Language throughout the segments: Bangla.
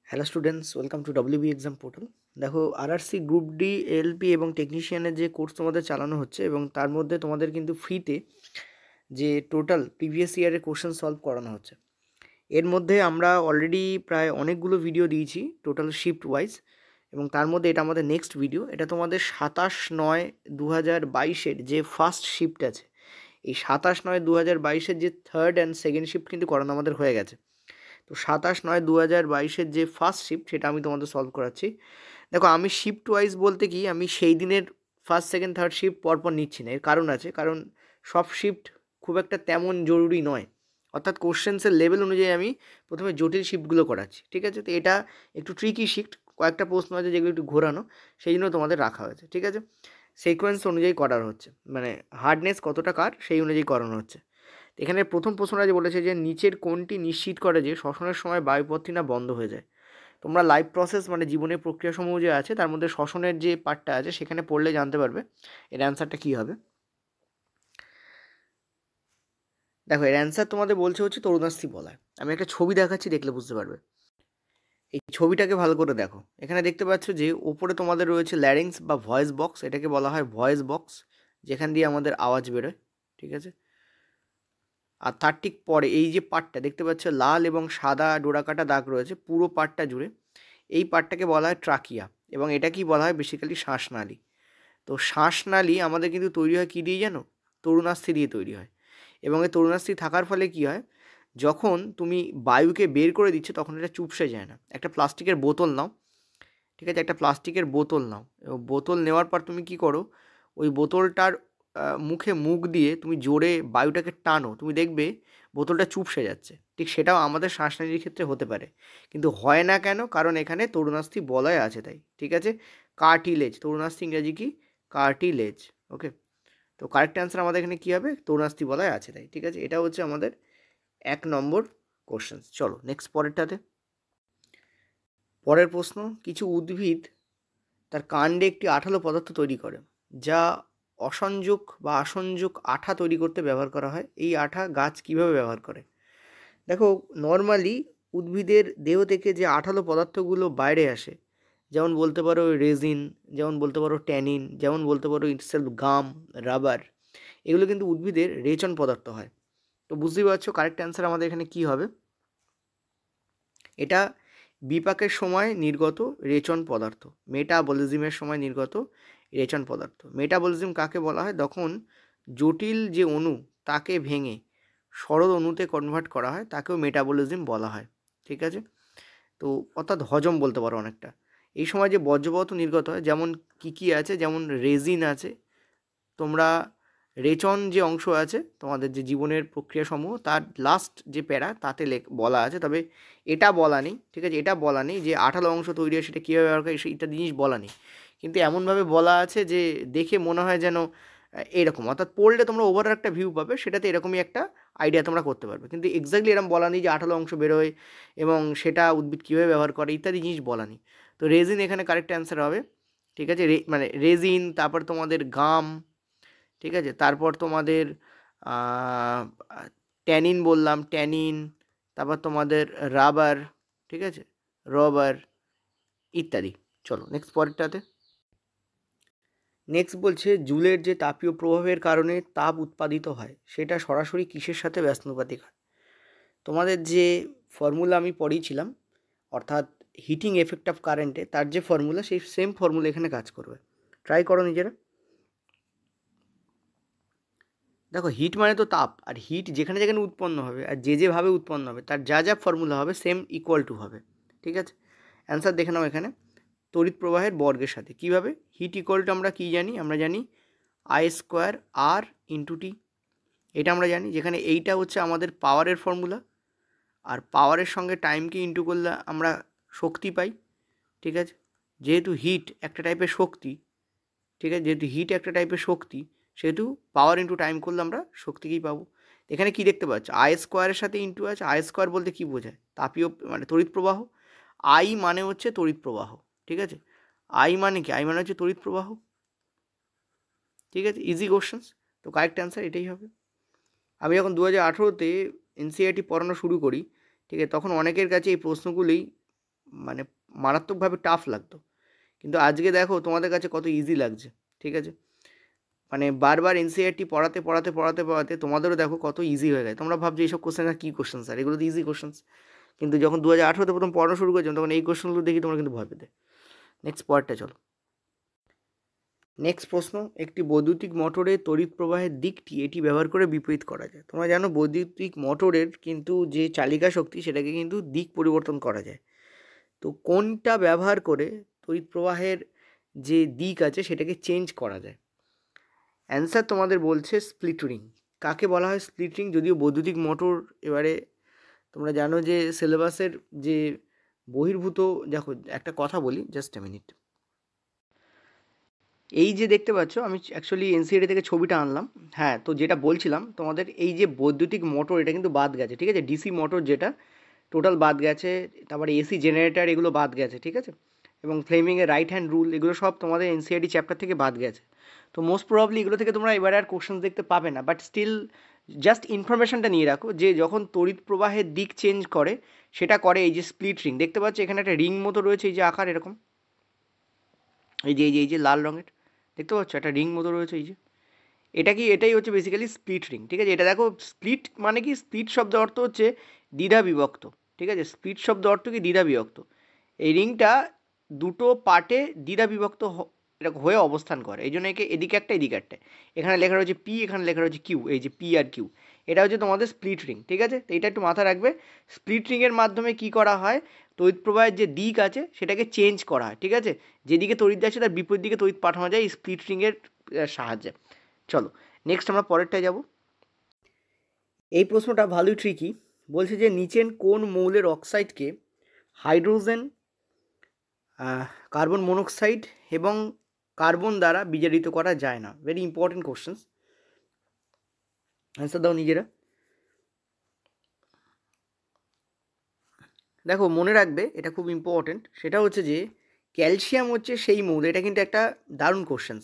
Hello students, welcome to WB exam portal. দেখো, আরআরসি গ্রুপ ডি, এলপি এবং টেকনিশিয়ানের যে কোর্স তোমাদের চালানো হচ্ছে এবং তার মধ্যে তোমাদের কিন্তু ফ্রিতে যে টোটাল প্রিভিয়াস ইয়ারের কোশ্চেন সলভ করানো হচ্ছে। এর মধ্যে আমরা অলরেডি প্রায় অনেকগুলো ভিডিও দিয়েছি টোটাল শিফট ওয়াইজ, এবং তার মধ্যে এটা আমাদের নেক্সট ভিডিও। এটা তোমাদের 27/9/2022 যে ফার্স্ট শিফট আছে, এই 27/9/2022 যে থার্ড অ্যান্ড সেকেন্ড শিফট কিন্তু করানো আমাদের হয়ে গেছে। তো 27/9/2022 যে ফার্স্ট শিফট সেটা আমি তোমাদের সলভ করাচ্ছি। দেখো, আমি শিফট ওয়াইজ বলতে কি, আমি সেই দিনের ফার্স্ট সেকেন্ড থার্ড শিফট পরপর নিচ্ছি না। এর কারণ আছে, কারণ সব শিফট খুব একটা তেমন জরুরি নয়। অর্থাৎ কোশ্চেন্সের লেভেল অনুযায়ী আমি প্রথমে জটিল শিফটগুলো করাচ্ছি, ঠিক আছে? তো এটা একটু ট্রিকি শিফট, কয়েকটা প্রশ্ন আছে যেগুলো একটু ঘোরানো, সেই জন্য তোমাদের রাখা হয়েছে, ঠিক আছে? সিকোয়েন্স অনুযায়ী করার হচ্ছে, মানে হার্ডনেস কতটা কার সেই অনুযায়ী করানো হচ্ছে। এখানে প্রথম প্রশ্নটা যে বলেছে যে নিচের কোনটি নিশ্চিত করে যে শ্বসনের সময় বায়ুপথটি না বন্ধ হয়ে যায়। তোমরা লাইফ প্রসেস মানে জীবনের প্রক্রিয়াসমূহ যে আছে তার মধ্যে শ্বসনের যে পার্টটা আছে সেখানে পড়লে জানতে পারবে এর অ্যান্সারটা কী হবে। দেখো, এর অ্যান্সার তোমাদের বলছে হচ্ছে তরুণাস্থি বলায়। আমি একটা ছবি দেখাচ্ছি, দেখলে বুঝতে পারবে। এই ছবিটাকে ভালো করে দেখো। এখানে দেখতে পাচ্ছ যে ওপরে তোমাদের রয়েছে ল্যারিংস বা ভয়েস বক্স, এটাকে বলা হয় ভয়েস বক্স, যেখান দিয়ে আমাদের আওয়াজ বেরোয়, ঠিক আছে? আর তার ঠিক পরে এই যে পার্টটা দেখতে পাচ্ছ, লাল এবং সাদা ডোরাকাটা দাগ রয়েছে পুরো পার্টটা জুড়ে, এই পার্টটাকে বলা হয় ট্রাকিয়া, এবং এটা কি বলা হয় বেসিক্যালি শ্বাসনালী। তো শ্বাসনালী আমাদের কিন্তু তৈরি হয় কী দিয়ে জানো? তরুণাস্থি দিয়ে তৈরি হয়। এবং এই তরুণাস্থি থাকার ফলে কি হয়, যখন তুমি বায়ুকে বের করে দিচ্ছ তখন এটা চুপসে যায় না। একটা প্লাস্টিকের বোতল নাও, ঠিক আছে? একটা প্লাস্টিকের বোতল নাও, এবং বোতল নেওয়ার পর তুমি কি করো, ওই বোতলটার মুখে মুখ দিয়ে তুমি জোরে বায়ুটাকে টানো, তুমি দেখবে বোতলটা চুপসে যাচ্ছে। ঠিক সেটাও আমাদের শ্বাসনালীর ক্ষেত্রে হতে পারে, কিন্তু হয় না কেন? কারণ এখানে তরুণাস্থি বলয় আছে তাই, ঠিক আছে? কার্টিলেজ, তরুণাস্থি ইংরাজি কি? কার্টিলেজ। ওকে, তো কারেক্ট অ্যান্সার আমাদের এখানে কী হবে? তরুণাস্থি বলয় আছে তাই, ঠিক আছে? এটা হচ্ছে আমাদের 1 নম্বর কোশ্চেন। চলো নেক্সট পরেরটাতে। পরের প্রশ্ন, কিছু উদ্ভিদ তার কাণ্ডে একটি আঠালো পদার্থ তৈরি করে যা অসংযোগ বা আসংযোগ আঠা তৈরি করতে ব্যবহার করা হয়। এই আঠা গাছ কীভাবে ব্যবহার করে? দেখো, নর্মালি উদ্ভিদের দেহ থেকে যে আঠালো পদার্থগুলো বাইরে আসে, যেমন বলতে পারো রেজিন, যেমন বলতে পারো ট্যানিন, যেমন বলতে পারো ইটসেলফ গাম, রাবার, এগুলো কিন্তু উদ্ভিদের রেচন পদার্থ হয়। তো বুঝতেই পারছো কারেক্ট অ্যান্সার আমাদের এখানে কী হবে। এটা বিপাকের সময় নির্গত রেচন পদার্থ, মেটাবলিজমের সময় নির্গত রেচন পদার্থ। মেটাবলিজম কাকে বলা হয়? তখন জটিল যে অণু তাকে ভেঙে সরল অণুতে কনভার্ট করা হয়, তাকেও মেটাবলিজম বলা হয়, ঠিক আছে? তো অর্থাৎ হজম বলতে পারো অনেকটা। এই সময় যে বর্জ্য পদার্থ নির্গত হয়, যেমন কী আছে, যেমন রেজিন আছে। তোমরা রেচন যে অংশ আছে তোমাদের যে জীবনের প্রক্রিয়াসমূহ, তার লাস্ট যে প্যারা তাতে বলা আছে, তবে এটা বলা নেই, ঠিক আছে? এটা বলা নেই যে আঠালো অংশ তৈরি হয় সেটা কীভাবে ব্যবহার করে, ইত্যাদি জিনিস বলা নেই। কিন্তু এমনভাবে বলা আছে যে দেখে মনে হয় যেন এরকম, অর্থাৎ পড়লে তোমরা ওভারঅল একটা ভিউ পাবে, সেটাতে এরকমই একটা আইডিয়া তোমরা করতে পারবে। কিন্তু এক্স্যাক্টলি এরকম বলা নেই যে আঠালো অংশ বেরোয় এবং সেটা উদ্ভিদ কীভাবে ব্যবহার করে ইত্যাদি জিনিস বলা নেই। তো রেজিন এখানে কারেক্ট অ্যান্সার হবে, ঠিক আছে? মানে রেজিন, তারপর তোমাদের গাম, ঠিক আছে? তারপর তোমাদের ট্যানিন বললাম, ট্যানিন, তারপর তোমাদের রাবার, ঠিক আছে? রবার ইত্যাদি। চলো নেক্সট পরেরটাতে। নেক্সট বলছে জুলের যে তাপীয় প্রভাবের কারণে তাপ উৎপাদিত হয় সেটা সরাসরি কিসের সাথে ব্যস্তানুপাতিক হয়? তোমাদের যে ফর্মুলা আমি পড়িয়েছিলাম, অর্থাৎ হিটিং এফেক্ট অফ কারেন্টে, তার যে ফর্মুলা, সেই সেম ফর্মুলা এখানে কাজ করবে। ট্রাই করো নিজেরা। দেখো, হিট মানে তো তাপ, আর হিট যেখানে যেখানে উৎপন্ন হবে আর যেভাবে উৎপন্ন হবে তার যা যা ফর্মুলা হবে সেম ইকুয়াল টু হবে, ঠিক আছে? অ্যান্সার দেখে নাও এখানে। তড়িৎ প্রবাহের বর্গের সাথে কীভাবে? হিট ইকুয়াল টু আমরা কী জানি? আমরা জানি I² R ইন্টু টি, এটা আমরা জানি। যেখানে এইটা হচ্ছে আমাদের পাওয়ারের ফর্মুলা, আর পাওয়ারের সঙ্গে টাইমকে ইন্টু করলে আমরা শক্তি পাই, ঠিক আছে? যেহেতু হিট একটা টাইপের শক্তি, ঠিক আছে, যেহেতু হিট একটা টাইপের শক্তি, সেহেতু পাওয়ার ইন্টু টাইম করলে আমরা শক্তিকেই পাবো। এখানে কি দেখতে পাচ্ছ? I² সাথে ইন্টু আছে। I² বলতে কী বোঝায়? তাপীয় মানে তড়িৎ প্রবাহ। আই মানে হচ্ছে তড়িৎ প্রবাহ, ঠিক আছে? আই মানে কি? আই মানে হচ্ছে তড়িৎ প্রবাহ, ঠিক আছে? Easy questions. তো কারেক্ট অ্যান্সার এটাই হবে। আমি যখন 2018-তে এনসিইআরটি পড়ানো শুরু করি, ঠিক আছে, তখন অনেকের কাছে এই প্রশ্নগুলি মানে মারাত্মকভাবে টাফ লাগতো, কিন্তু আজকে দেখো তোমাদের কাছে কত ইজি লাগছে। ঠিক আছে, মানে বারবার এনসিইআরটি পড়াতে পড়াতে পড়াতে পড়াতে তোমাদেরও দেখো কত ইজি হয়ে গেছে। তোমরা ভাবছো এইসব কোশ্চেন আর কী কোশ্চেন স্যার, এগুলো তো ইজি কোশ্চেন, কিন্তু যখন 2018-তে প্রথম পড়ানো শুরু করেছিলাম তখন এই কোশ্চেনগুলো দেখি তোমরা কিন্তু ভয় পেতে। নেক্সট পয়েন্টটা চলো। নেক্সট প্রশ্ন, একটি বৈদ্যুতিক মোটরের তড়িৎ প্রবাহের দিকটি এটি ব্যবহার করে বিপরীত করা যায়। তোমরা জানো বৈদ্যুতিক মোটরের কিন্তু যে চালিকা শক্তি সেটাকে কিন্তু দিক পরিবর্তন করা যায়। তো কোনটা ব্যবহার করে তড়িৎ প্রবাহের যে দিক আছে সেটাকে চেঞ্জ করা যায়? অ্যান্সার তোমাদের বলছে স্প্লিট রিং। কাকে বলা হয় স্প্লিট রিং? যদিও বৈদ্যুতিক মোটর, এবারে তোমরা জানো যে সিলেবাসের যে বহির্ভূত, দেখো একটা কথা বলি, জাস্ট এ মিনিট। এই যে দেখতে পাচ্ছ, আমি অ্যাকচুয়ালি এনসিইআরটি থেকে ছবিটা আনলাম। হ্যাঁ, তো যেটা বলছিলাম তোমাদের, এই যে বৈদ্যুতিক মোটর এটা কিন্তু বাদ গেছে। ঠিক আছে, ডিসি মোটর যেটা টোটাল বাদ গেছে, তারপরে এসি জেনারেটার এগুলো বাদ গেছে। ঠিক আছে, এবং ফ্লেমিংয়ের রাইট হ্যান্ড রুল এগুলো সব তোমাদের এনসিইআরটি চ্যাপ্টার থেকে বাদ গেছে। তো মোস্ট প্রবাবলি এগুলো থেকে তোমরা এবারে আর কোশ্চেন দেখতে পাবে না, বাট স্টিল জাস্ট ইনফরমেশনটা নিয়ে রাখো যে যখন তড়িৎ প্রবাহের দিক চেঞ্জ করে সেটা করে এই যে স্প্লিট রিং। দেখতে পাচ্ছ এখানে একটা রিং মতো রয়েছে, এই যে আকার এরকম, এই যে লাল রঙের দেখতে পাচ্ছ একটা রিং মতো রয়েছে, এই যে এটাই হচ্ছে বেসিক্যালি স্প্লিট রিং। ঠিক আছে, এটা দেখো স্প্লিট মানে কি, স্প্লিট শব্দ অর্থ হচ্ছে দ্বিধা বিভক্ত। ঠিক আছে, স্প্লিট শব্দ অর্থ কি দ্বিধা বিভক্ত। এই রিংটা দুটো পার্টে দ্বিধা বিভক্ত এরকম হয়ে অবস্থান করে, এই জন্য একে এদিকে একটা এদিকে একটা, এখানে লেখা রয়েছে পি, এখানে লেখা রয়েছে কিউ, এই যে পি আর কিউ, এটা হচ্ছে তোমাদের স্প্লিট রিং। ঠিক আছে, তো এটা একটু মাথায় রাখবে। স্প্লিট রিংয়ের মাধ্যমে কি করা হয়, তড়িৎ প্রবাহের যে দিক আছে সেটাকে চেঞ্জ করা হয়। ঠিক আছে, যেদিকে তড়িৎ যাচ্ছে তার বিপরীত দিকে তড়িৎ পাঠানো যায় এই স্প্লিট রিংয়ের সাহায্যে। চলো নেক্সট আমরা পরেরটায় যাব। এই প্রশ্নটা ভালোই ট্রিকি। বলছে যে নিচের কোন মৌলের অক্সাইডকে হাইড্রোজেন, কার্বন মনোক্সাইড এবং কার্বন দ্বারা বিজারিত করা যায় না? ভেরি ইম্পর্টেন্ট কোশ্চেন্স, অ্যান্সার দাও নিজেরা। দেখো মনে রাখবে এটা খুব ইম্পর্টেন্ট, সেটা হচ্ছে যে ক্যালসিয়াম হচ্ছে সেই মৌল, এটা কিন্তু একটা দারুণ কোশ্চেন্স।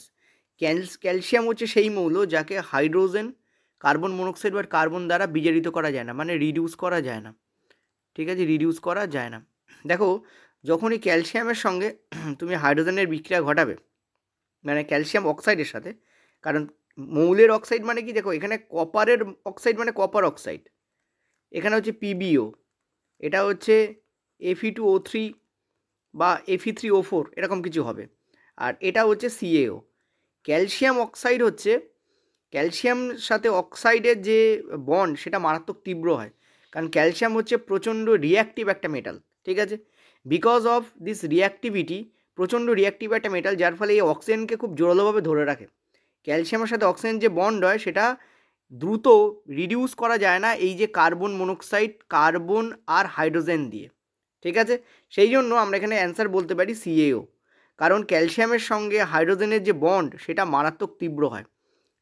ক্যালসিয়াম হচ্ছে সেই মৌল যাকে হাইড্রোজেন, কার্বন মনোক্সাইড বা কার্বন দ্বারা বিজারিত করা যায় না, মানে রিডিউস করা যায় না। ঠিক আছে, রিডিউস করা যায় না। দেখো যখনই ক্যালসিয়ামের সঙ্গে তুমি হাইড্রোজেনের বিক্রিয়া ঘটাবে, মানে ক্যালসিয়াম অক্সাইডের সাথে, কারণ মৌলের অক্সাইড মানে কি, দেখো এখানে কপারের অক্সাইড মানে কপার অক্সাইড, এখানে হচ্ছে পিবিও, এটা হচ্ছে Fe2O3 বা Fe3O4 এরকম কিছু হবে, আর এটা হচ্ছে CaO। ক্যালসিয়াম অক্সাইড হচ্ছে, ক্যালসিয়াম সাথে অক্সাইডের যে বন্ড সেটা মারাত্মক তীব্র হয়, কারণ ক্যালসিয়াম হচ্ছে প্রচণ্ড রিঅ্যাক্টিভ একটা মেটাল। ঠিক আছে, বিকজ অফ দিস রিঅ্যাক্টিভিটি, প্রচণ্ড রিঅ্যাক্টিভ একটা মেটাল, যার ফলে এই অক্সিজেনকে খুব জোরালোভাবে ধরে রাখে। ক্যালসিয়ামের সাথে অক্সিজেন যে বন্ড হয় সেটা দ্রুত রিডিউস করা যায় না এই যে কার্বন মনোক্সাইড, কার্বন আর হাইড্রোজেন দিয়ে। ঠিক আছে, সেই জন্য আমরা এখানে অ্যান্সার বলতে পারি CaO, কারণ ক্যালসিয়ামের সঙ্গে হাইড্রোজেনের যে বন্ড সেটা মারাত্মক তীব্র হয়।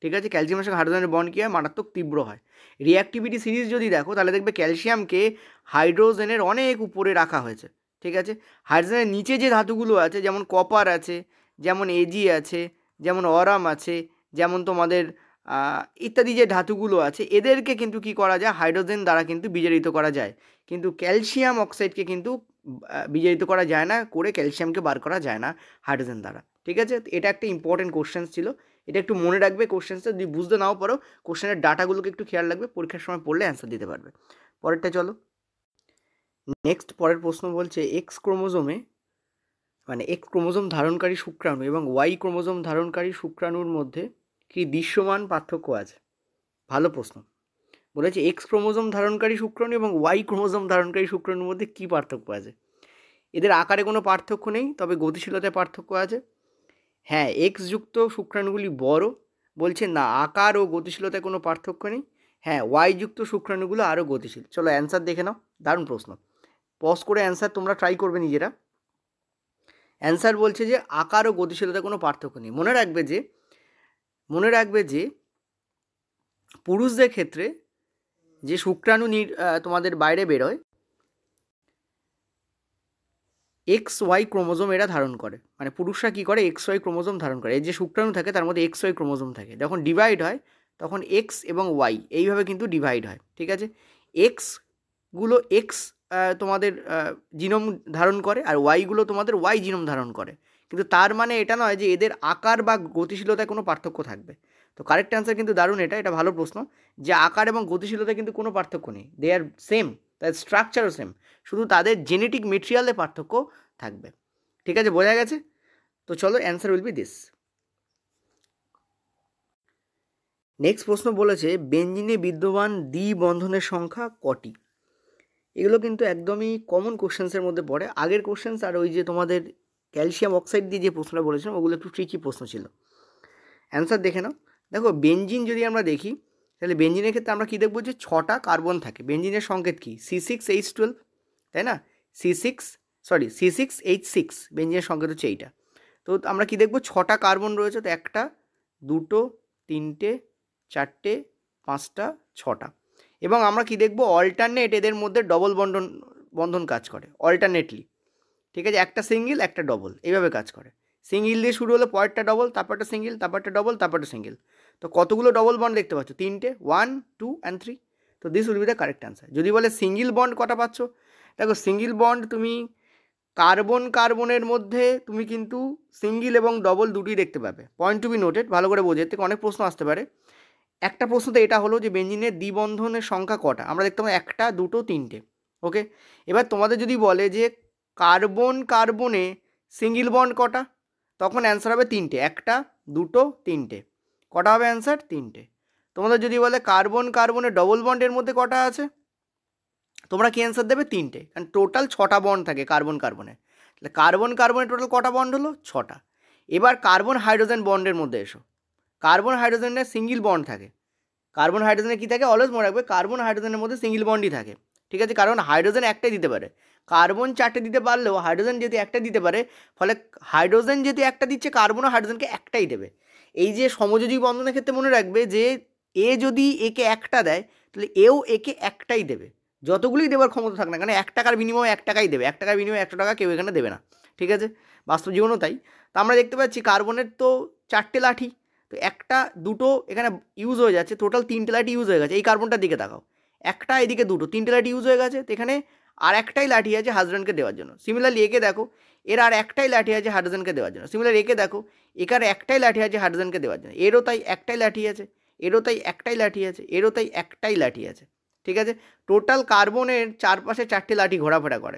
ঠিক আছে, ক্যালসিয়ামের সঙ্গে হাইড্রোজেনের বন্ড কী হয়, মারাত্মক তীব্র হয়। রিঅ্যাক্টিভিটি সিরিজ যদি দেখো তাহলে দেখবে ক্যালসিয়ামকে হাইড্রোজেনের অনেক উপরে রাখা হয়েছে। ঠিক আছে, হাইড্রোজেনের নিচে যে ধাতুগুলো আছে, যেমন কপার আছে, যেমন Ag আছে, যেমন অরাম আছে, যেমন তোমাদের ইত্যাদি যে ধাতুগুলো আছে, এদেরকে কিন্তু কি করা যায়, হাইড্রোজেন দ্বারা কিন্তু বিজারিত করা যায়, কিন্তু ক্যালসিয়াম অক্সাইডকে কিন্তু বিজারিত করা যায় না, করে ক্যালসিয়ামকে বার করা যায় না হাইড্রোজেন দ্বারা। ঠিক আছে, এটা একটা ইম্পর্টেন্ট কোশ্চেন ছিল, এটা একটু মনে রাখবে। কোশ্চেনটা যদি বুঝতে নাও পারো, কোশ্চেনের ডাটাগুলোকে একটু খেয়াল রাখবে, পরীক্ষার সময় পড়লে অ্যান্সার দিতে পারবে। পরেরটা চলো। নেক্সট পরের প্রশ্ন বলছে এক্স ক্রোমোজোমে, মানে এক্স ক্রোমোজোম ধারণকারী শুক্রাণু এবং ওয়াই ক্রোমোজোম ধারণকারী শুক্রাণুর মধ্যে কি দৃশ্যমান পার্থক্য আছে? ভালো প্রশ্ন। বলেছে এক্স ক্রোমোজোম ধারণকারী শুক্রাণু এবং ওয়াই ক্রোমোজোম ধারণকারী শুক্রাণুর মধ্যে কী পার্থক্য আছে? এদের আকারে কোনো পার্থক্য নেই, তবে গতিশীলতায় পার্থক্য আছে। হ্যাঁ, এক্স যুক্ত শুক্রাণুগুলি বড়। বলছে না, আকার ও গতিশীলতায় কোনো পার্থক্য নেই। হ্যাঁ, ওয়াই যুক্ত শুক্রাণুগুলো আরও গতিশীল। চলো অ্যান্সার দেখে নাও, দারুণ প্রশ্ন। পজ করে অ্যান্সার তোমরা ট্রাই করবে নিজেরা। অ্যান্সার বলছে যে আকার ও গতিশীলতায় কোনো পার্থক্য নেই। মনে রাখবে যে পুরুষদের ক্ষেত্রে যে শুক্রাণু তোমাদের বাইরে বেরোয়, এক্স ওয়াই ক্রোমোজোম এরা ধারণ করে, মানে পুরুষরা কী করে, এক্স ওয়াই ক্রোমোজোম ধারণ করে। এই যে শুক্রাণু থাকে তার মধ্যে এক্স ওয়াই ক্রোমোজোম থাকে, যখন ডিভাইড হয় তখন এক্স এবং ওয়াই এইভাবে কিন্তু ডিভাইড হয়। ঠিক আছে, এক্সগুলো এক্স তোমাদের জিনোম ধারণ করে আর ওয়াইগুলো তোমাদের ওয়াই জিনোম ধারণ করে। কিন্তু তার মানে এটা নয় যে এদের আকার বা গতিশীলতায় কোনো পার্থক্য থাকবে। তো কারেক্ট অ্যান্সার কিন্তু দারুণ, এটা ভালো প্রশ্ন, যে আকার এবং গতিশীলতায় কিন্তু কোনো পার্থক্য নেই, দে আর সেম, তার স্ট্রাকচারও সেম, শুধু তাদের জেনেটিক মেটেরিয়ালে পার্থক্য থাকবে। ঠিক আছে, বোঝা গেছে? তো চলো, answer will be this. Next প্রশ্ন বলেছে বেঞ্জিনে বিদ্যমান দ্বিবন্ধনের সংখ্যা কটি? এগুলো কিন্তু একদমই কমন কোশ্চেন্সের মধ্যে পড়ে। আগের কোশ্চেন্স আর ওই যে তোমাদের ক্যালসিয়াম অক্সাইড দিয়ে যে প্রশ্নটা বলেছিলাম ওগুলো একটু ট্রিকি প্রশ্ন ছিল। অ্যান্সার দেখে নাও। দেখো, বেঞ্জিন যদি আমরা দেখি তাহলে বেঞ্জিনের ক্ষেত্রে আমরা কী দেখবো, যে 6টা কার্বন থাকে। বেঞ্জিনের সংকেত কী? C6H12, তাই না? C6H6, বেঞ্জিনের সংকেত হচ্ছে এইটা। তো আমরা কি দেখবো, 6টা কার্বন রয়েছে, তো 1টা 2টো 3টে 4টে 5টা 6টা। এবং আমরা কি দেখবো, অল্টারনেট এদের মধ্যে ডবল বন্ধন কাজ করে অল্টারনেটলি। ঠিক আছে, একটা সিঙ্গেল একটা ডবল এইভাবে কাজ করে। সিঙ্গেল দিয়ে শুরু হলো, পরেরটা ডবল, তারপরটা সিঙ্গেল, তারপরটা ডবল, তারপরটা সিঙ্গেল। তো কতগুলো ডবল বন্ড দেখতে পাচ্ছ? 3টে, 1 2 and 3। তো this will be the correct answer. যদি বলে সিঙ্গেল বন্ড কটা পাচ্ছ, দেখো সিঙ্গেল বন্ড তুমি কার্বনের মধ্যে তুমি কিন্তু সিঙ্গেল এবং ডবল দুটোই দেখতে পাবে। পয়েন্ট টু বি নোটেড, ভালো করে বোঝে, এর থেকে অনেক প্রশ্ন আসতে পারে। একটা প্রশ্ন তো এটা হলো যে বেঞ্জিনের দ্বিবন্ধনের সংখ্যা কটা, আমরা দেখতে পাবো 1টা 2টো 3টে। ওকে, এবার তোমাদের যদি বলে যে কার্বনে সিঙ্গেল বন্ড কটা, তখন অ্যান্সার হবে 3টে। 1টা 2টো 3টে, কটা হবে অ্যান্সার? 3টে। তোমাদের যদি বলে কার্বনে ডবল বন্ডের মধ্যে কটা আছে, তোমরা কি অ্যান্সার দেবে? 3টে, কারণ টোটাল 6টা বন্ড থাকে কার্বনে। তাহলে কার্বনে টোটাল কটা বন্ড হলো? 6টা। এবার কার্বন হাইড্রোজেন বন্ডের মধ্যে এসো। কার্বন হাইড্রোজেনের সিঙ্গেল বন্ড থাকে। কার্বন হাইড্রোজেনে কী থাকে? অলওয়েজ মনে রাখবে, কার্বন হাইড্রোজেনের মধ্যে সিঙ্গেল বন্ডই থাকে। ঠিক আছে, কারণ হাইড্রোজেন একটাই দিতে পারে, কার্বন 4টে দিতে পারলেও হাইড্রোজেন যদি একটা দিতে পারে, ফলে হাইড্রোজেন যদি একটা দিচ্ছে, কার্বনও হাইড্রোজেনকে একটাই দেবে। এই যে সমযোজী বন্ধনের ক্ষেত্রে মনে রাখবে যে এ যদি একে একটা দেয়, তাহলে এও একে একটাই দেবে, যতগুলোই দেওয়ার ক্ষমতা থাক না কেন। 1 টাকার বিনিময়ে 1 টাকাই দেবে, 1 টাকার বিনিময়ে 100 টাকা কেউ এখানে দেবে না। ঠিক আছে, বাস্তব জীবনও তাই। তো আমরা দেখতে পাচ্ছি কার্বনের তো 4টে লাঠি, তো 1টা 2টো এখানে ইউজ হয়ে যাচ্ছে, টোটাল 3টে লাঠি ইউজ হয়ে গেছে। এই কার্বনটার দিকে তাকাও, 1টা এদিকে 2টো, 3টে লাঠি ইউজ হয়ে গেছে। তো এখানে আর একটাই লাঠি আছে হাইড্রোজেনকে দেওয়ার জন্য। সিমিলারলি একে দেখো, এর আর একটাই লাঠি আছে হাইড্রোজেনকে দেওয়ার জন্য। সিমিলার একে দেখো, এখানে একটাই লাঠি আছে হাইড্রোজেনকে দেওয়ার জন্য। এরও তাই একটাই লাঠি আছে, এরও তাই একটাই লাঠি আছে, এরও তাই একটাই লাঠি আছে। ঠিক আছে, টোটাল কার্বনের চারপাশে 4টে লাঠি ঘোরাফেরা করে।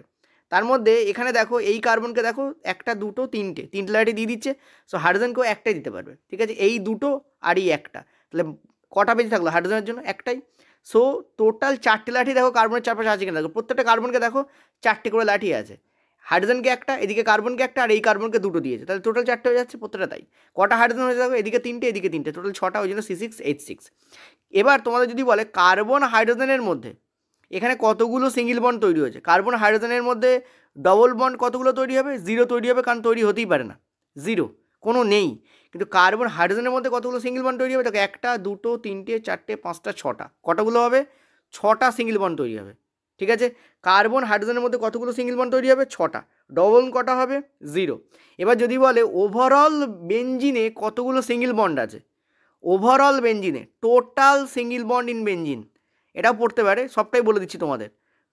তার মধ্যে এখানে দেখো, এই কার্বনকে দেখো, 1টা 2টো 3টে লাঠি দিয়ে দিচ্ছে। সো হাইড্রোজেনকেও একটাই দিতে পারবে। ঠিক আছে, এই 2টো আর এই 1টা, তাহলে কটা বেঁচে থাকলো হাইড্রোজেনের জন্য? একটাই। সো টোটাল 4টে লাঠি দেখো কার্বনের চারপাশে আছে কিনা দেখো। প্রত্যেকটা কার্বনকে দেখো 4টে করে লাঠি আছে। হাইড্রোজেনকে একটা, এদিকে কার্বনকে একটা, আর এই কার্বনকে 2টো দিয়েছে, তাহলে টোটাল 4টে হয়ে যাচ্ছে প্রত্যেকটা। তাই কটা হাইড্রোজেন হয়েছে দেখো, এদিকে 3টে এদিকে 3টে, টোটাল 6টা, ওই জন্য C6H6। এবার তোমাদের যদি বলে কার্বন হাইড্রোজেনের মধ্যে এখানে কতগুলো সিঙ্গেল বন্ড তৈরি হয়েছে, কার্বন হাইড্রোজেনের মধ্যে ডবল বন্ড কতগুলো তৈরি হবে? 0 তৈরি হবে, কারণ তৈরি হতেই পারে না, 0 কোনো নেই। কিন্তু কার্বন হাইড্রোজেনের মধ্যে কতগুলো সিঙ্গেল বন্ড তৈরি হবে? দেখো 1টা 2টো 3টে 4টে 5টা 6টা, কতগুলো হবে? 6টা সিঙ্গেল বন্ড তৈরি হবে। ঠিক আছে, কার্বন হাইড্রোজেনের মধ্যে কতগুলো সিঙ্গেল বন্ড তৈরি হবে? 6টা। ডবল কটা হবে? 0। এবার যদি বলে ওভারঅল বেঞ্জিনে কতগুলো সিঙ্গেল বন্ড আছে, ওভারঅল বেঞ্জিনে total single bond in benzene, এটাও পড়তে পারে, সবটাই বলে দিচ্ছি তোমাদের।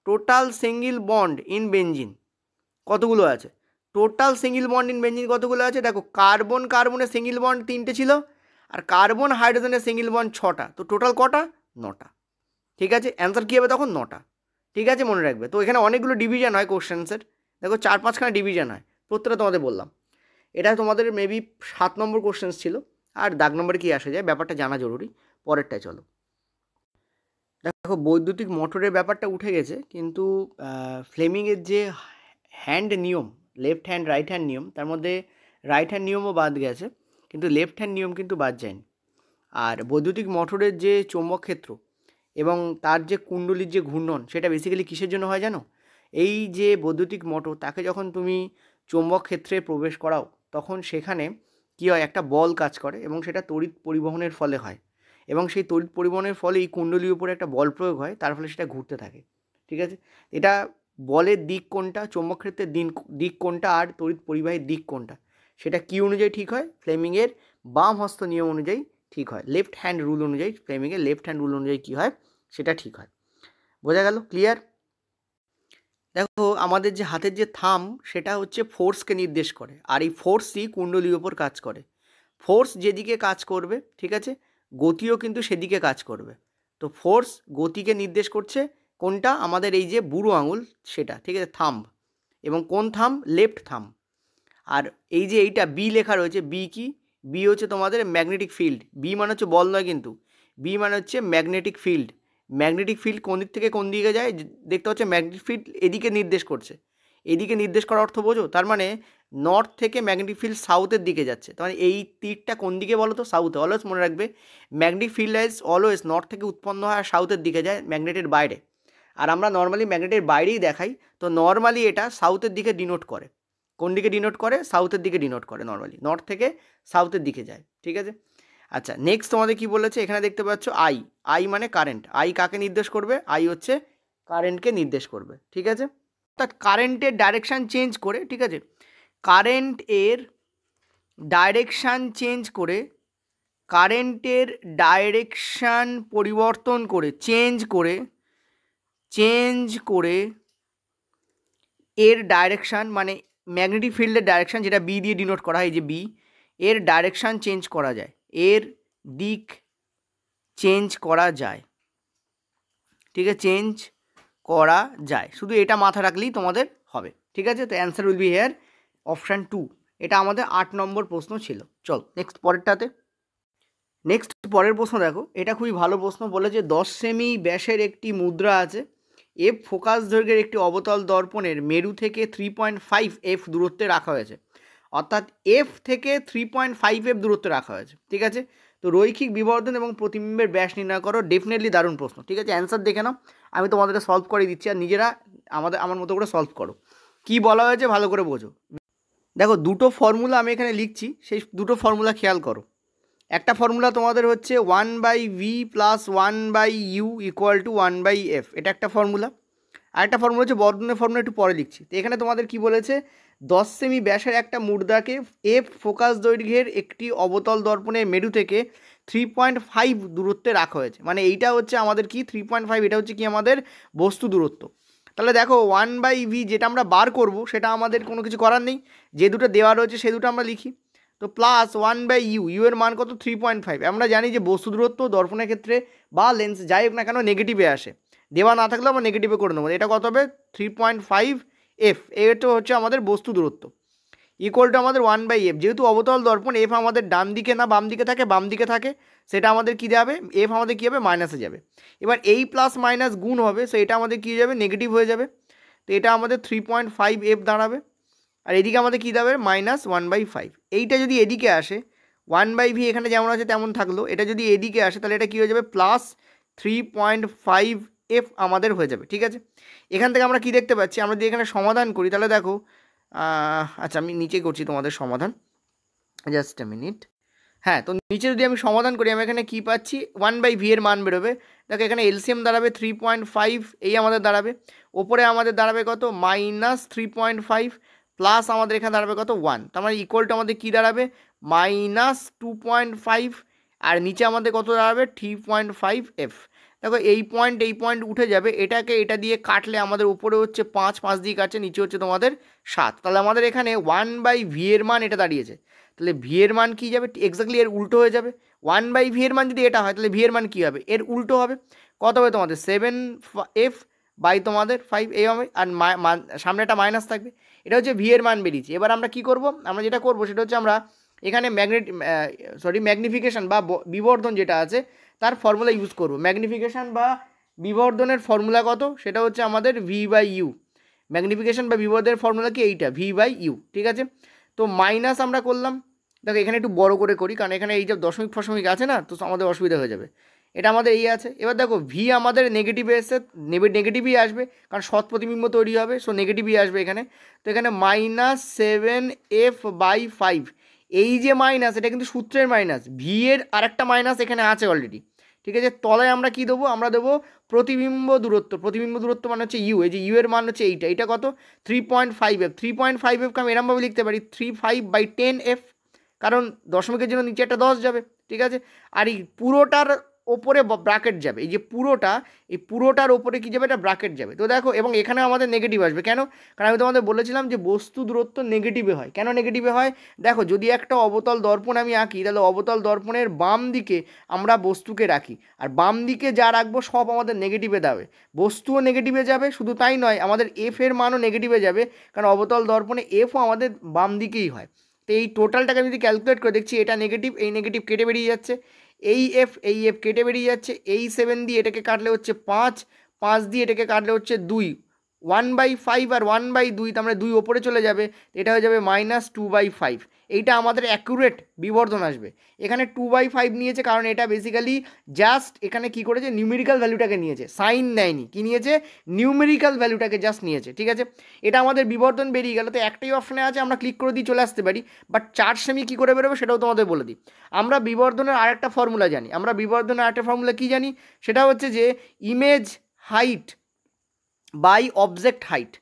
Total single bond in benzene কতগুলো আছে? Total single bond in benzene কতগুলো আছে? দেখো, কার্বনের সিঙ্গেল বন্ড 3টে ছিল, আর কার্বন হাইড্রোজেনের সিঙ্গেল বন্ড 6টা, তো টোটাল কটা? 9টা। ঠিক আছে, অ্যান্সার কী হবে তখন? 9টা। ঠিক আছে, মনে রাখবে। তো এখানে অনেকগুলো ডিভিশন হয় কোশ্চেন্সের, দেখো 4-5খানা ডিভিশন হয়, প্রত্যেকটা তোমাদের বললাম। এটা তোমাদের মেবি 7 নম্বর কোশ্চেন্স ছিল। আর দাগ নম্বরে কী আসে যায় ব্যাপারটা জানা জরুরি। পরেরটায় চলো। দেখো, বৈদ্যুতিক মোটরের ব্যাপারটা উঠে গেছে, কিন্তু ফ্লেমিংয়ের যে হ্যান্ড নিয়ম, লেফট হ্যান্ড রাইট হ্যান্ড নিয়ম, তার মধ্যে রাইট হ্যান্ড নিয়মও বাদ গেছে, কিন্তু লেফট হ্যান্ড নিয়ম কিন্তু বাদ যায়নি। আর বৈদ্যুতিক মোটরের যে চৌম্বক ক্ষেত্র এবং তার যে কুণ্ডলীর যে ঘূর্ণন, সেটা বেসিক্যালি কিসের জন্য হয় জানো? এই যে বৈদ্যুতিক মোটর, তাকে যখন তুমি চৌম্বক ক্ষেত্রে প্রবেশ করাও, তখন সেখানে কী হয়, একটা বল কাজ করে এবং সেটা তড়িৎ পরিবহনের ফলে হয়। এবং সেই তড়িৎ পরিবহনের ফলে এই কুণ্ডলীর উপরে একটা বল প্রয়োগ হয়, তার ফলে সেটা ঘুরতে থাকে। ঠিক আছে, এটা বলের দিক কোনটা, চৌম্বক ক্ষেত্রের দিক কোনটা, আর তড়িৎ পরিবাহীর দিক কোনটা, সেটা কী অনুযায়ী ঠিক হয়? ফ্লেমিংয়ের বাম হস্ত নিয়ম অনুযায়ী ঠিক হয়। লেফট হ্যান্ড রুল অনুযায়ী, ফ্লেমিংয়ের লেফট হ্যান্ড রুল অনুযায়ী কী হয় সেটা ঠিক হয়। বোঝা গেল? ক্লিয়ার? দেখো আমাদের যে হাতের যে থাম্ব সেটা হচ্ছে ফোর্সকে নির্দেশ করে, আর এই ফোর্সই কুণ্ডলীর ওপর কাজ করে। ফোর্স যেদিকে কাজ করবে, ঠিক আছে, গতিও কিন্তু সেদিকে কাজ করবে। তো ফোর্স গতিকে নির্দেশ করছে কোনটা, আমাদের এই যে বুড়ো আঙুল সেটা, ঠিক আছে, থাম্ব। এবং কোন থাম্ব, লেফট থাম্ব। আর এই যে এইটা বি লেখা রয়েছে, বি কি, বি হচ্ছে তোমাদের ম্যাগনেটিক ফিল্ড। বি মানে হচ্ছে বল নয় কিন্তু, বি মানে হচ্ছে ম্যাগনেটিক ফিল্ড। ম্যাগনেটিক ফিল্ড কোন দিক থেকে কোন দিকে যায় দেখতে হচ্ছে, ম্যাগনেটিক ফিল্ড এদিকে নির্দেশ করছে। এদিকে নির্দেশ করার অর্থ বোঝো, তার মানে নর্থ থেকে ম্যাগনেটিক ফিল্ড সাউথের দিকে যাচ্ছে। তার মানে এই তীরটা কোন দিকে বলো তো, সাউথে। অলওয়েজ মনে রাখবে, magnetic field lies always north থেকে উৎপন্ন হয় আর সাউথের দিকে যায়, ম্যাগনেটের বাইরে। আর আমরা নর্মালি ম্যাগনেটের বাইরেই দেখাই, তো নর্মালি এটা সাউথের দিকে ডিনোট করে। কোন দিকে ডিনোট করে, সাউথের দিকে ডিনোট করে নর্মালি, নর্থ থেকে সাউথের দিকে যায়, ঠিক আছে। আচ্ছা, নেক্সট তোমাদের কি বলেছে, এখানে দেখতে পাচ্ছ আই। আই মানে কারেন্ট। আই কাকে নির্দেশ করবে, আই হচ্ছে কারেন্টকে নির্দেশ করবে, ঠিক আছে। অর্থাৎ কারেন্টের ডাইরেকশান চেঞ্জ করে, ঠিক আছে, কারেন্ট এর ডাইরেকশান চেঞ্জ করে, কারেন্টের ডাইরেকশান পরিবর্তন করে, চেঞ্জ করে এর ডাইরেকশান মানে ম্যাগনেটিক ফিল্ডের ডাইরেকশান, যেটা বি দিয়ে ডিনোট করা হয়, এই যে বি, এর ডাইরেকশান চেঞ্জ করা যায়, এর দিক চেঞ্জ করা যায়, ঠিক আছে, চেঞ্জ করা যায়। শুধু এটা মাথা রাখলেই তোমাদের হবে, ঠিক আছে। তো answer will be here option 2। এটা আমাদের 8 নম্বর প্রশ্ন ছিল। চল নেক্সট পরেরটাতে। নেক্সট পরের প্রশ্ন দেখো, এটা খুবই ভালো প্রশ্ন। বলেছে 10 সেমি ব্যাসের একটি মুদ্রা আছে, এফ ফোকাস দৈর্ঘ্যের একটি অবতল দর্পণের মেরু থেকে 3.5 এফ দূরত্বে রাখা হয়েছে। অর্থাৎ এফ থেকে 3.5 এফ দূরত্বে রাখা হয়েছে, ঠিক আছে। তো রৈখিক বিবর্ধন এবং প্রতিবিম্বের ব্যাস নির্ণয় করো। ডেফিনেটলি দারুণ প্রশ্ন, ঠিক আছে। অ্যান্সার দেখে নাও, আমি তোমাদেরকে সলভ করে দিচ্ছি, আর নিজেরা আমার মতো করে সলভ করো। কি বলা হয়েছে ভালো করে বোঝো। দেখো দুটো ফর্মুলা আমি এখানে লিখছি, সেই দুটো ফর্মুলা খেয়াল করো। একটা ফর্মুলা তোমাদের হচ্ছে 1/v plus 1/u equal to 1/f, এটা একটা ফর্মুলা। আর একটা ফর্মুলা হচ্ছে বর্ধনের ফর্মুলা, একটু পরে লিখছি। তো এখানে তোমাদের কি বলেছে, 10 সেমি ব্যাসের একটা মুদ্রাকে এফ ফোকাস দৈর্ঘ্যের একটি অবতল দর্পণের মেরু থেকে 3.5 দূরত্বে রাখা হয়েছে। মানে এইটা হচ্ছে আমাদের কি 3.5, এটা হচ্ছে কি আমাদের বস্তু দূরত্ব। তাহলে দেখো 1/v যেটা আমরা বার করব সেটা আমাদের কোনো কিছু করার নেই, যে দুটো দেওয়া রয়েছে সে দুটো আমরা লিখি। তো প্লাস 1/u, ইউ এর মান কত 3.5। আমরা জানি যে বস্তু দূরত্ব দর্পণের ক্ষেত্রে বা লেন্স যাই হোক না কেন নেগেটিভে আসে, দেওয়া না থাকলে আমরা নেগেটিভে করে নেবো। এটা কত হবে 3.5 এফ, এটা হচ্ছে আমাদের বস্তু দূরত্ব, ইকুয়াল টু আমাদের 1/f। যেহেতু অবতল দর্পণ এফ আমাদের ডান দিকে না বাম দিকে থাকে, বাম দিকে থাকে, সেটা আমাদের কী যাবে, এফ আমাদের কী হবে, মাইনাসে যাবে। এবার এই প্লাস মাইনাস গুণ হবে, সো এটা আমাদের কী যাবে, নেগেটিভ হয়ে যাবে। তো এটা আমাদের 3.5 এফ দাঁড়াবে, আর এদিকে আমাদের কী দাঁড়াবে, -1/5। এইটা যদি এদিকে আসে, 1/v এখানে যেমন আছে তেমন থাকলো, এটা যদি এদিকে আসে তাহলে এটা কী হয়ে যাবে, +3.5 এফ আমাদের হয়ে যাবে, ঠিক আছে। এখান থেকে আমরা কি দেখতে পাচ্ছি, আমরা যদি এখানে সমাধান করি তাহলে দেখো, আচ্ছা আমি নিচে করছি তোমাদের সমাধান, জাস্ট এ মিনিট। হ্যাঁ, তো নিচে যদি আমি সমাধান করি, আমি এখানে কী পাচ্ছি, 1/v এর মান বেরোবে। দেখো এখানে এলসিএম দাঁড়াবে 3.5, এই আমাদের দাঁড়াবে। ওপরে আমাদের দাঁড়াবে কত, -3.5, প্লাস আমাদের এখানে দাঁড়াবে কত 1। তার মানে ইকুয়াল টু আমাদের কী দাঁড়াবে, -2.5, আর নিচে আমাদের কত দাঁড়াবে 3.5 এফ। দেখো এই পয়েন্ট উঠে যাবে, এটাকে এটা দিয়ে কাটলে আমাদের উপরে হচ্ছে 5, 5 দিয়ে কাটছে, নিচে হচ্ছে তোমাদের 7। তাহলে আমাদের এখানে 1/v এর মান এটা দাঁড়িয়েছে। তাহলে ভি এর মান কী যাবে, এক্স্যাক্টলি এর উল্টো হয়ে যাবে। 1/v এর মান যদি এটা হয় তাহলে ভি এর মান কী হবে, এর উল্টো হবে। কত হবে তোমাদের 7f বাই তোমাদের 5, এই হবে। আর সামনে একটা মাইনাস থাকবে। এটা হচ্ছে ভি এর মান বেরিয়েছে। এবার আমরা কি করব, আমরা যেটা করব সেটা হচ্ছে আমরা এখানে ম্যাগনিফিকেশান বা বিবর্ধন যেটা আছে তার ফর্মুলা ইউজ করব। ম্যাগনিফিকেশান বা বিবর্ধনের ফর্মুলা কত, সেটা হচ্ছে আমাদের v/u। ম্যাগনিফিকেশান বা বিবর্ধনের ফর্মুলা কি, এইটা v/u, ঠিক আছে। তো মাইনাস আমরা করলাম, দেখো এখানে একটু বড় করে করি, কারণ এখানে এই যে দশমিক ফশমিক আছে না, তো আমাদের অসুবিধা হয়ে যাবে। এটা আমাদের এই আছে। এবার দেখো ভি আমাদের নেগেটিভে এসে নেগেটিভই আসবে, কারণ সৎ প্রতিবিম্ব তৈরি হবে, সো নেগেটিভই আসবে এখানে। তো এখানে -7f/5, এই যে মাইনাস, এটা কিন্তু সূত্রের মাইনাস, ভি এর আরেকটা মাইনাস এখানে আছে অলরেডি, ঠিক আছে। তলায় আমরা কি দেবো, আমরা দেবো প্রতিবিম্ব দূরত্ব। প্রতিবিম্ব দূরত্ব মানে হচ্ছে ইউ, এই যে ইউ এর মান হচ্ছে এইটা, এটা কত 3.5f। 3.5fকে আমি এরমভাবে লিখতে পারি 35/10f, কারণ দশমিকের জন্য নিচে একটা 10 যাবে, ঠিক আছে। আর এই পুরোটার ওপরে ব্র্যাকেট যাবে, এই যে পুরোটা, এই পুরোটার ওপরে কী যাবে, এটা ব্র্যাকেট যাবে। তো দেখো, এবং এখানেও আমাদের নেগেটিভ আসবে। কেন? কারণ আমি তোমাদের বলেছিলাম যে বস্তু দূরত্ব নেগেটিভে হয়। কেন নেগেটিভে হয়? দেখো, যদি একটা অবতল দর্পণ আমি আঁকি, তাহলে অবতল দর্পণের বাম দিকে আমরা বস্তুকে রাখি, আর বাম দিকে যা রাখবো সব আমাদের নেগেটিভে যাবে, বস্তুও নেগেটিভে যাবে। শুধু তাই নয়, আমাদের এফ এর মানও নেগেটিভে যাবে, কারণ অবতল দর্পণে এফও আমাদের বাম দিকেই হয়। তো এই টোটালটাকে যদি ক্যালকুলেট করে দেখছি, এটা নেগেটিভ, এই নেগেটিভ কেটে বেরিয়ে যাচ্ছে, এই এফ কেটে বেরিয়ে যাচ্ছে, এই 7 দিয়ে এটাকে কাটলে হচ্ছে 5, 5 দিয়ে এটাকে কাটলে হচ্ছে 2, 1/5 আর 1/2, তার মানে 2 ওপরে চলে যাবে, এটা হয়ে যাবে -2/5। এইটা আমাদের অ্যাকুরেট বিবর্ধন আসবে। এখানে 2/5 নিয়েছে, কারণ এটা বেসিক্যালি জাস্ট এখানে কি করেছে, নিউমেরিক্যাল ভ্যালুটাকে নিয়েছে, সাইন নেয়নি, কি নিয়েছে, নিউমেরিক্যাল ভ্যালুটাকে জাস্ট নিয়েছে। ঠিক আছে, এটা আমাদের বিবর্ধন বেরিয়ে গেল। তো একটাই অপশানে আছে, আমরা ক্লিক করে দিয়ে চলে আসতে পারি, বাট 4 সেমি কী করে বেরোবে সেটাও তোমাদের বলে দিই। আমরা বিবর্ধনের আরেকটা ফর্মুলা জানি, আমরা বিবর্ধনের আরেকটা ফর্মুলা কী জানি, সেটা হচ্ছে যে image height by object height.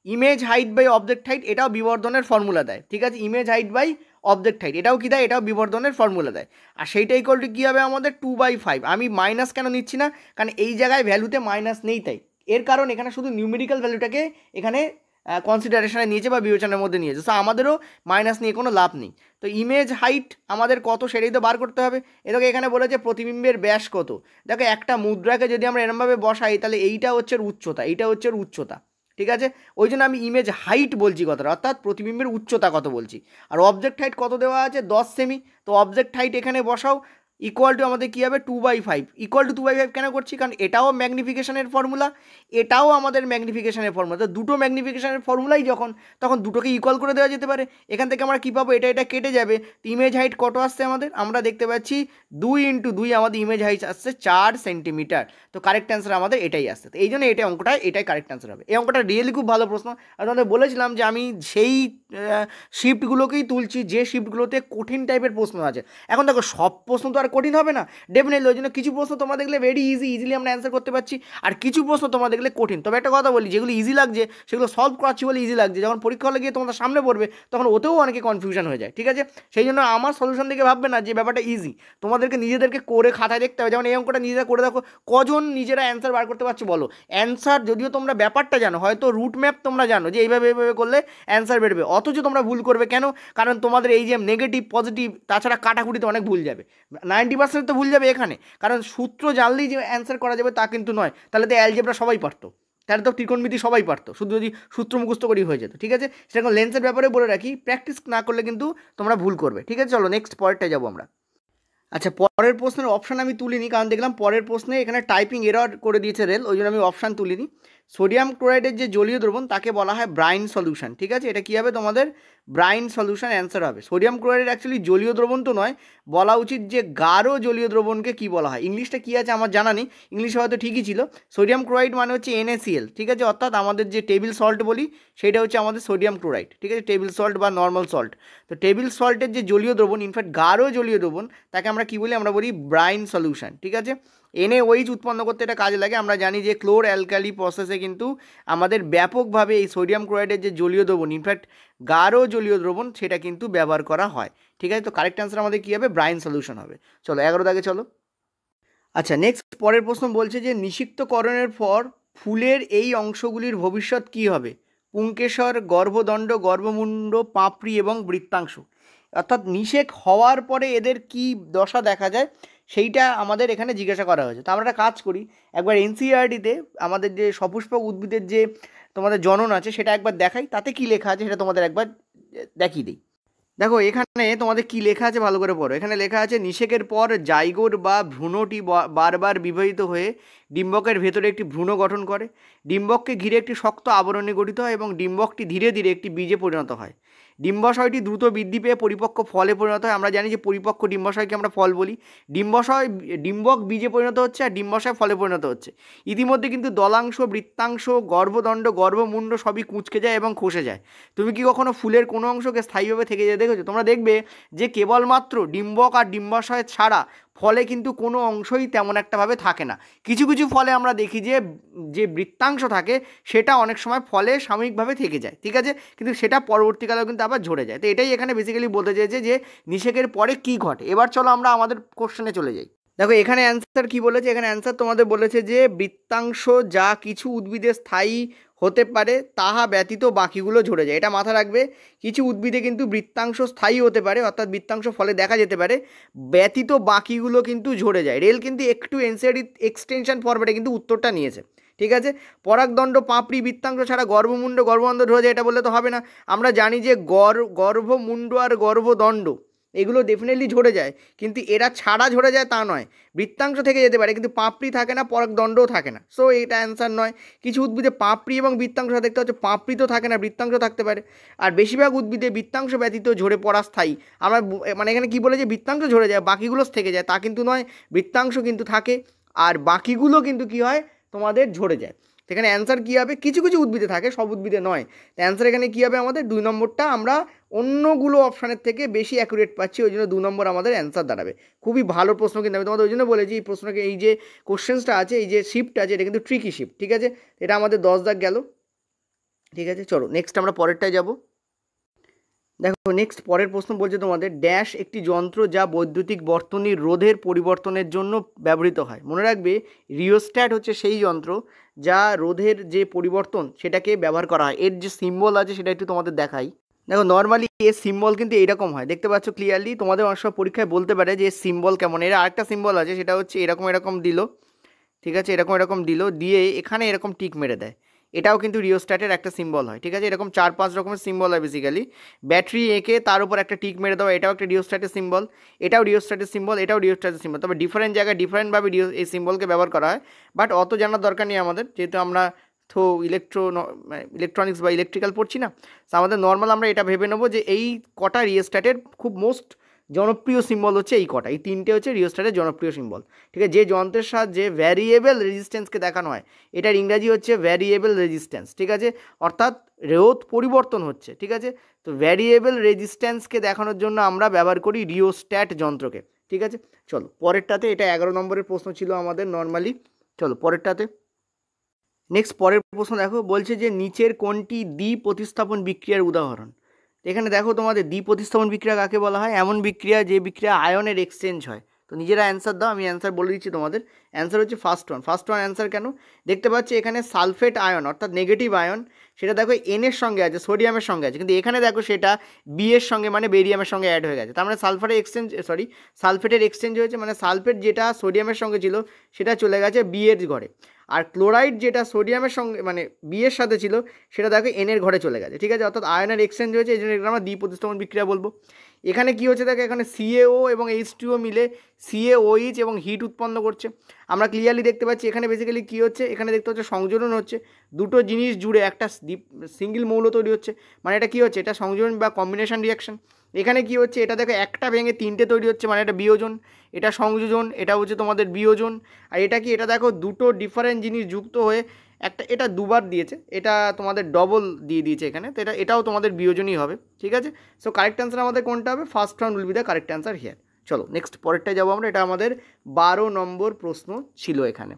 Image height by object height, এটাও বিবর্ধনের ফর্মুলা দেয়। ঠিক আছে, image height by object height, এটাও কী দেয়, এটাও বিবর্ধনের ফর্মুলা দেয়। আর সেইটা ইকুয়াল টু কী হবে আমাদের, 2/5। আমি মাইনাস কেন নিচ্ছি না, কারণ এই জায়গায় ভ্যালুতে মাইনাস নেই, তাই এর কারণ এখানে শুধু নিউমেরিক্যাল ভ্যালুটাকে এখানে কনসিডারেশনে নিয়েছে বা বিবেচনার মধ্যে নিয়েছে। সো আমাদেরও মাইনাস নিয়ে কোনো লাভ নেই। তো ইমেজ হাইট আমাদের কত সেটাই তো বার করতে হবে। এটাকে এখানে বলেছে প্রতিবিম্বের ব্যাস কত। দেখো, একটা মুদ্রাকে যদি আমরা এরমভাবে বসাই, তাহলে এইটা হচ্ছে উচ্চতা, এইটা হচ্ছে উচ্চতা। ঠিক আছে, ওই জন্য আমি ইমেজ হাইট বলছি কথাটা, অর্থাৎ প্রতিবিম্বের উচ্চতা কত বলছি। আর অবজেক্ট হাইট কত দেওয়া আছে, 10 সেমি। তো অবজেক্ট হাইট এখানে বসাও, ইকুয়াল টু আমাদের কী হবে, 2/5। ইকুয়াল টু 2/5 কেন করছি, কারণ এটাও ম্যাগনিফিকেশনের ফর্মুলা, এটাও আমাদের ম্যাগনিফিকেশনের ফর্মুলা। তো দুটো ম্যাগনিফিকেশনের ফর্মুলাই যখন, তখন দুটোকে ইকুয়াল করে দেওয়া যেতে পারে। এখান থেকে আমরা কী পাবো, এটা কেটে যাবে। ইমেজ হাইট কত আসছে আমাদের, আমরা দেখতে পাচ্ছি 2 × 2 আমাদের ইমেজ হাইট আসছে 4 সেন্টিমিটার। তো কারেক্ট অ্যান্সার আমাদের এটাই আসছে। তো এই জন্য এটা অঙ্কটা, এটাই কারেক্ট অ্যান্সার হবে। এই অঙ্কটা রিয়েলি খুব ভালো প্রশ্ন। আর তোমাদের বলেছিলাম যে আমি সেই শিফটগুলোকেই তুলছি যে শিফটগুলোতে কঠিন টাইপের প্রশ্ন আছে। এখন দেখো, সব প্রশ্ন তো আর কঠিন হবে না, ডেফিনেটলি। ওই জন্য কিছু প্রশ্ন তোমরা দেখলে ভেরি ইজিলি আমরা অ্যান্সার করতে পারছি, আর কিছু প্রশ্ন তোমরা দেখলে কঠিন। তবে একটা কথা বলি, যেগুলো ইজি লাগছে সেগুলো সলভ করাচ্ছি বলে ইজি লাগছে, যখন পরীক্ষা হলে গিয়ে তোমাদের সামনে পড়বে তখন ওতেও অনেকে কনফিউশন হয়ে যায়। ঠিক আছে, সেই জন্য আমার সলিউশন দিকে ভাববে না যে ব্যাপারটা ইজি, তোমাদেরকে নিজেদেরকে করে খাতায় দেখতে হবে। যেমন এই অঙ্কটা নিজেরা করে দেখো, কজন নিজেরা অ্যান্সার বার করতে পারছো বলো। অ্যান্সার যদিও তোমরা ব্যাপারটা জানো, হয়তো রুট ম্যাপ তোমরা জানো যে এইভাবে এইভাবে করলে অ্যান্সার বেরোবে, অথচ তোমরা ভুল করবে কেন, কারণ তোমাদের এই যে নেগেটিভ পজিটিভ তাছাড়া কাটাকুটিতে অনেক ভুল যাবে, 90% তো ভুল যাবে এখানে। কারণ সূত্র জানলেই যে অ্যান্সার করা যাবে তা কিন্তু নয়, তাহলে তো অ্যালজেব্রা সবাই পারতো, তাহলে তো ত্রিকোণমিতি সবাই পারতো, শুধু যদি সূত্র মুখস্থ করেই হয়ে যেত। ঠিক আছে, সেরকম লেন্সের ব্যাপারে বলে রাখি, প্র্যাকটিস না করলে কিন্তু তোমরা ভুল করবে। ঠিক আছে, চলো নেক্সট পরেরটা যাবো আমরা। আচ্ছা, পরের প্রশ্নের অপশান আমি তুলিনি, কারণ দেখলাম পরের প্রশ্নে এখানে টাইপিং এরর করে দিয়েছে রেল, ওই জন্য আমি অপশান তুলিনি। সোডিয়াম ক্লোরাইডের যে জলীয় দ্রবণ তাকে বলা হয় ব্রাইন সলিউশন। ঠিক আছে, এটা কী হবে তোমাদের, ব্রাইন সলিউশন অ্যান্সার হবে। সোডিয়াম ক্লোরাইড অ্যাকচুয়ালি জলীয় দ্রবণ তো নয়, বলা উচিত যে গাঢ় জলীয় দ্রবণকে কী বলা হয়। ইংলিশটা কী আছে আমার জানা নেই, ইংলিশে হয়তো ঠিকই ছিল। সোডিয়াম ক্লোরাইড মানে হচ্ছে NaCl। ঠিক আছে, অর্থাৎ আমাদের যে টেবিল সল্ট বলি সেটা হচ্ছে আমাদের সোডিয়াম ক্লোরাইড। ঠিক আছে, টেবিল সল্ট বা নর্মাল সল্ট। তো টেবিল সল্টের যে জলীয় দ্রবণ, ইনফ্যাক্ট গাঢ় জলীয় দ্রবণ, তাকে আমরা কী বলি, আমরা বলি ব্রাইন সলিউশন। ঠিক আছে, NaOH উৎপন্ন করতে এটা কাজে লাগে। আমরা জানি যে ক্লোর অ্যালকালি প্রসেসে কিন্তু আমাদের ব্যাপকভাবে এই সোডিয়াম ক্লোরাইডের যে জলীয় দ্রবণ, ইনফ্যাক্ট গাঢ় জলীয় দ্রবণ, সেটা কিন্তু ব্যবহার করা হয়। ঠিক আছে, তো কারেক্ট অ্যান্সার আমাদের কী হবে, ব্রাইন সলিউশন হবে। চলো 11 দাগে চলো। আচ্ছা, নেক্সট পরের প্রশ্ন বলছে যে নিষিক্তকরণের পর ফুলের এই অংশগুলির ভবিষ্যৎ কী হবে, পুংকেশর, গর্ভদণ্ড, গর্ভমুণ্ড, পাপড়ি এবং বৃত্তাংশ। অর্থাৎ নিষেক হওয়ার পরে এদের কি দশা দেখা যায় সেইটা আমাদের এখানে জিজ্ঞাসা করা হয়েছে। তো আমরা একটা কাজ করি, একবার NCERT-তে আমাদের যে সপুষ্পক উদ্ভিদের যে তোমাদের জনন আছে সেটা একবার দেখাই, তাতে কি লেখা আছে সেটা তোমাদের একবার দেখিয়ে দিই। দেখো, এখানে তোমাদের কি লেখা আছে ভালো করে পড়ো। এখানে লেখা আছে, নিষেকের পর জাইগোট বা ভ্রূণটি বারবার বিভাজিত হয়ে ডিম্বকের ভেতরে একটি ভ্রূণ গঠন করে। ডিম্বককে ঘিরে একটি শক্ত আবরণী গঠিত হয় এবং ডিম্বকটি ধীরে ধীরে একটি বীজে পরিণত হয়। ডিম্বাশয়টি দ্রুত বৃদ্ধি পেয়ে পরিপক্ক ফলে পরিণত হয়। আমরা জানি যে পরিপক্ক ডিম্বাশয়কে আমরা ফল বলি। ডিম্বক বীজে পরিণত হচ্ছে আর ডিম্বাশয় ফলে পরিণত হচ্ছে। ইতিমধ্যে কিন্তু দলাংশ, বৃত্তাংশ, গর্ভদণ্ড, গর্ভমুণ্ড সবই কুঁচকে যায় এবং খসে যায়। তুমি কি কখনো ফুলের কোনো অংশকে স্থায়ীভাবে থেকে যেতে দেখেছো? তোমরা দেখবে যে কেবলমাত্র ডিম্বক আর ডিম্বাশয় ছাড়া ফলে কিন্তু কোনো অংশই তেমন একটাভাবে থাকে না। কিছু কিছু ফলে আমরা দেখি যে যে বৃত্তাংশ থাকে সেটা অনেক সময় ফলে সাময়িকভাবে থেকে যায়। ঠিক আছে, কিন্তু সেটা পরবর্তীকালেও কিন্তু আবার ঝরে যায়। তো এটাই এখানে বেসিক্যালি বলতে চেয়েছে যে নিষেকের পরে কী ঘটে। এবার চলো আমরা আমাদের কোশ্চেনে চলে যাই। দেখো এখানে অ্যান্সার কি বলেছে, এখানে অ্যান্সার তোমাদের বলেছে যে বৃত্তাংশ যা কিছু উদ্ভিদে স্থায়ী হতে পারে তাহা ব্যতীত বাকিগুলো ঝরে যায়। এটা মাথা রাখবে, কিছু উদ্ভিদে কিন্তু বৃত্তাংশ স্থায়ী হতে পারে, অর্থাৎ বৃত্তাংশ ফলে দেখা যেতে পারে, ব্যতীত বাকিগুলো কিন্তু ঝরে যায়। রেল কিন্তু একটু এনসিআরটি এক্সটেনশন ফরম্যাটে কিন্তু উত্তরটা নিয়েছে, ঠিক আছে। পরাগদণ্ড, পাপড়ি, বৃত্তাংশ ছাড়া গর্ভমুণ্ড, গর্ভদণ্ড ঝরে যায়, এটা বললে তো হবে না। আমরা জানি যে গর্ভমুণ্ড আর গর্ভদণ্ড এগুলো ডেফিনেটলি ঝরে যায়, কিন্তু এরা ছাড়া ঝরে যায় তা নয়। বৃত্তাংশ থেকে যেতে পারে কিন্তু পাপড়ি থাকে না, পরাগদণ্ডও থাকে না, সো এটা অ্যান্সার নয়। কিছু উদ্ভিদে পাপড়ি এবং বৃত্তাংশ দেখতে হচ্ছে, পাপড়ি তো থাকে না, বৃত্তাংশ থাকতে পারে। আর বেশিরভাগ উদ্ভিদে বৃত্তাংশ ব্যতীত ঝরে পড়া স্থায়ী। আমরা মানে এখানে কি বলে যে বৃত্তাংশ ঝরে যায় বাকিগুলো থেকে যায়, তা কিন্তু নয়, বৃত্তাংশ কিন্তু থাকে আর বাকিগুলো কিন্তু কি হয় তোমাদের ঝরে যায়। সেখানে অ্যান্সার কী হবে, কিছু কিছু উদ্ভিদে থাকে, সব উদ্ভিদে নয়। তো অ্যান্সার এখানে কী হবে আমাদের 2 নম্বরটা আমরা অন্যগুলো অপশানের থেকে বেশি অ্যাকুরেট পাচ্ছি, ওই জন্য 2 নম্বর আমাদের অ্যান্সার দাঁড়াবে। খুবই ভালো প্রশ্ন, কিন্তু আমি তোমাদের ওই জন্য বলেছি এই প্রশ্নকে, এই যে কোশ্চেন্সটা আছে, এই যে শিফট আছে, এটা কিন্তু ট্রিকি শিফট, ঠিক আছে। এটা আমাদের 10 দাগ গেল, ঠিক আছে। চলো নেক্সট আমরা পরেরটায় যাব। দেখো নেক্সট পরের প্রশ্ন বলছে তোমাদের, ড্যাশ একটি যন্ত্র যা বৈদ্যুতিক বর্তনীর রোধের পরিবর্তনের জন্য ব্যবহৃত হয়। মনে রাখবে রিওস্ট্যাট হচ্ছে সেই যন্ত্র যা রোধের যে পরিবর্তন সেটাকে ব্যবহার করা হয়। এর যে সিম্বল আছে সেটা একটু তোমাদের দেখাই। দেখো নর্মালি এর সিম্বল কিন্তু এইরকম হয়, দেখতে পাচ্ছ ক্লিয়ারলি। তোমাদের অনেক সময় পরীক্ষায় বলতে পারে যে সিম্বল কেমন। এর আরেকটা সিম্বল আছে, সেটা হচ্ছে এরকম এরকম দিল, ঠিক আছে, এরকম এরকম দিল, দিয়ে এখানে এরকম টিক মেরে দেয়। এটাও কিন্তু রিওস্ট্যাটের একটা সিম্বল হয়, ঠিক আছে। এরকম 4-5 রকমের সিম্বল হয় বেসিক্যালি। ব্যাটারি এঁকে তার উপর একটা টিক মেরে দেওয়া, এটাও একটা রিওস্ট্যাটের সিম্বল, এটাও রিওস্ট্যাটের সিম্বল, এটাও রিওস্ট্যাটের সিম্বল। তবে ডিফারেন্ট জায়গায় ডিফারেন্টভাবে এই সিম্বলকে ব্যবহার করা হয়, বাট অত জানার দরকার নেই আমাদের, যেহেতু আমরা তো ইলেকট্রনিক্স বা ইলেকট্রিক্যাল পড়ছি না। তো আমাদের নর্মাল আমরা এটা ভেবে নেবো যে এই কটা রিওস্ট্যাটের খুব মোস্ট জনপ্রিয় সিম্বল হচ্ছে এই কটা, এই তিনটে হচ্ছে রিওস্ট্যাটের জনপ্রিয় সিম্বল, ঠিক আছে। যে যন্ত্রের সাহায্যে ভ্যারিয়েবল রেজিস্ট্যান্সকে দেখানো হয়, এটার ইংরাজি হচ্ছে ভ্যারিয়েবল রেজিস্ট্যান্স, ঠিক আছে, অর্থাৎ রোধ পরিবর্তন হচ্ছে, ঠিক আছে। তো ভ্যারিয়েবল রেজিস্ট্যান্সকে দেখানোর জন্য আমরা ব্যবহার করি রিওস্ট্যাট যন্ত্রকে, ঠিক আছে। চলো পরেরটাতে, এটা 11 নম্বরের প্রশ্ন ছিল আমাদের নর্মালি। চলো পরেরটাতে, নেক্সট পরের প্রশ্ন দেখো, বলছে যে নিচের কোনটি দ্বি প্রতিস্থাপন বিক্রিয়ার উদাহরণ। এখানে দেখো তোমাদের দ্বি প্রতিস্থাপন বিক্রিয়া কাকে বলা হয়, এমন বিক্রিয়া যে বিক্রিয়া আয়নের এক্সচেঞ্জ হয়। তো নিজেরা অ্যান্সার দাও, আমি অ্যান্সার বলে দিচ্ছি তোমাদের। অ্যান্সার হচ্ছে ফার্স্ট ওয়ান অ্যান্সার। কেন, দেখতে পাচ্ছি এখানে সালফেট আয়ন অর্থাৎ নেগেটিভ আয়ন, সেটা দেখো এনের সঙ্গে আছে, সোডিয়ামের সঙ্গে আছে, কিন্তু এখানে দেখো সেটা বি এর সঙ্গে মানে বেরিয়ামের সঙ্গে অ্যাড হয়ে গেছে। তার মানে সালফেটের এক্সচেঞ্জ হয়েছে, মানে সালফেট যেটা সোডিয়ামের সঙ্গে ছিল সেটা চলে গেছে বি এর ঘরে, আর ক্লোরাইড যেটা সোডিয়ামের সঙ্গে মানে বি এর সাথে ছিল সেটা দেখো এন এর ঘরে চলে গেছে, ঠিক আছে। অর্থাৎ আয়নের এক্সচেঞ্জ হয়েছে, এই জন্য এটা আমরা দ্বি প্রতিস্থাপন বিক্রিয়া বলবো। এখানে কি হচ্ছে দেখো, এখানে সিএও এবং H2O মিলে CaOH এবং হিট উৎপন্ন করছে। আমরা ক্লিয়ারলি দেখতে পাচ্ছি এখানে বেসিক্যালি কী হচ্ছে, এখানে দেখতে হচ্ছে সংযোজন হচ্ছে, দুটো জিনিস জুড়ে একটা সিঙ্গেল মৌল তৈরি হচ্ছে, মানে এটা কী হচ্ছে, এটা সংযোজন বা কম্বিনেশন রিয়াকশন। এখানে কি হচ্ছে, এটা দেখো একটা ভেঙে তিনটে তৈরি হচ্ছে, মানে এটা বিয়োজন, এটা সংযোজন, এটা হচ্ছে তোমাদের বিয়োজন। আর এটা কি, এটা দেখো দুটো ডিফারেন্ট জিনিস যুক্ত হয়ে একটা, এটা দুবার দিয়েছে, এটা তোমাদের ডবল দিয়ে দিয়েছে এখানে, তো এটাও তোমাদের বিয়োজনই হবে, ঠিক আছে। সো কারেক্ট অ্যান্সার আমাদের কোনটা হবে, first one will be the correct answer here. চলো নেক্সট পরেরটায় যাবো আমরা, এটা আমাদের 12 নম্বর প্রশ্ন ছিল এখানে।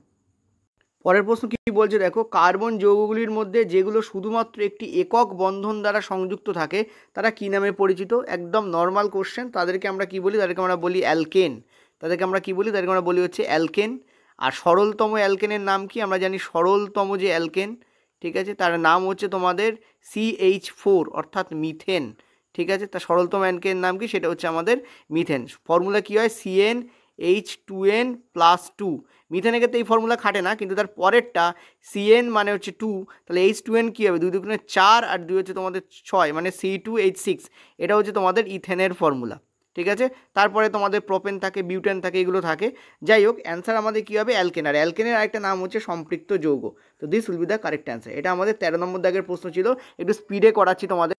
পরের প্রশ্ন কি বলছে দেখো, কার্বন যৌগগুলির মধ্যে যেগুলো শুধুমাত্র একটি একক বন্ধন দ্বারা সংযুক্ত থাকে তারা কী নামে পরিচিত। একদম নর্মাল কোশ্চেন, তাদেরকে আমরা কি বলি, তাদেরকে আমরা বলি অ্যালকেন। তাদেরকে আমরা কি বলি, তাদেরকে আমরা বলি হচ্ছে অ্যালকেন। আর সরলতম অ্যালকেনের নাম কি, আমরা জানি সরলতম যে অ্যালকেন, ঠিক আছে, তার নাম হচ্ছে তোমাদের CH4 অর্থাৎ মিথেন, ঠিক আছে। তার সরলতম অ্যালকেনের নাম কি, সেটা হচ্ছে আমাদের মিথেন। ফর্মুলা কী হয়, CnH2n+2। মিথেনের ক্ষেত্রে এই ফর্মুলা খাটে না, কিন্তু তার পরেরটা CN মানে হচ্ছে 2, তাহলে H2n কী হবে, 2 দুগুণে 4 আর 2 হচ্ছে তোমাদের 6, মানে C2H6। এটা হচ্ছে তোমাদের ইথেনের ফর্মুলা, ঠিক আছে। তারপরে তোমাদের প্রোপেন থাকে, বিউটেন থাকে, এগুলো থাকে। যাই হোক, অ্যান্সার আমাদের কী হবে, অ্যালকেন। আর অ্যালকেনের আরেকটা নাম হচ্ছে সম্পৃক্ত যৌগ। তো this will be the correct answer. এটা আমাদের 13 নম্বর দাগের প্রশ্ন ছিল, একটু স্পিডে করাচ্ছি তোমাদের।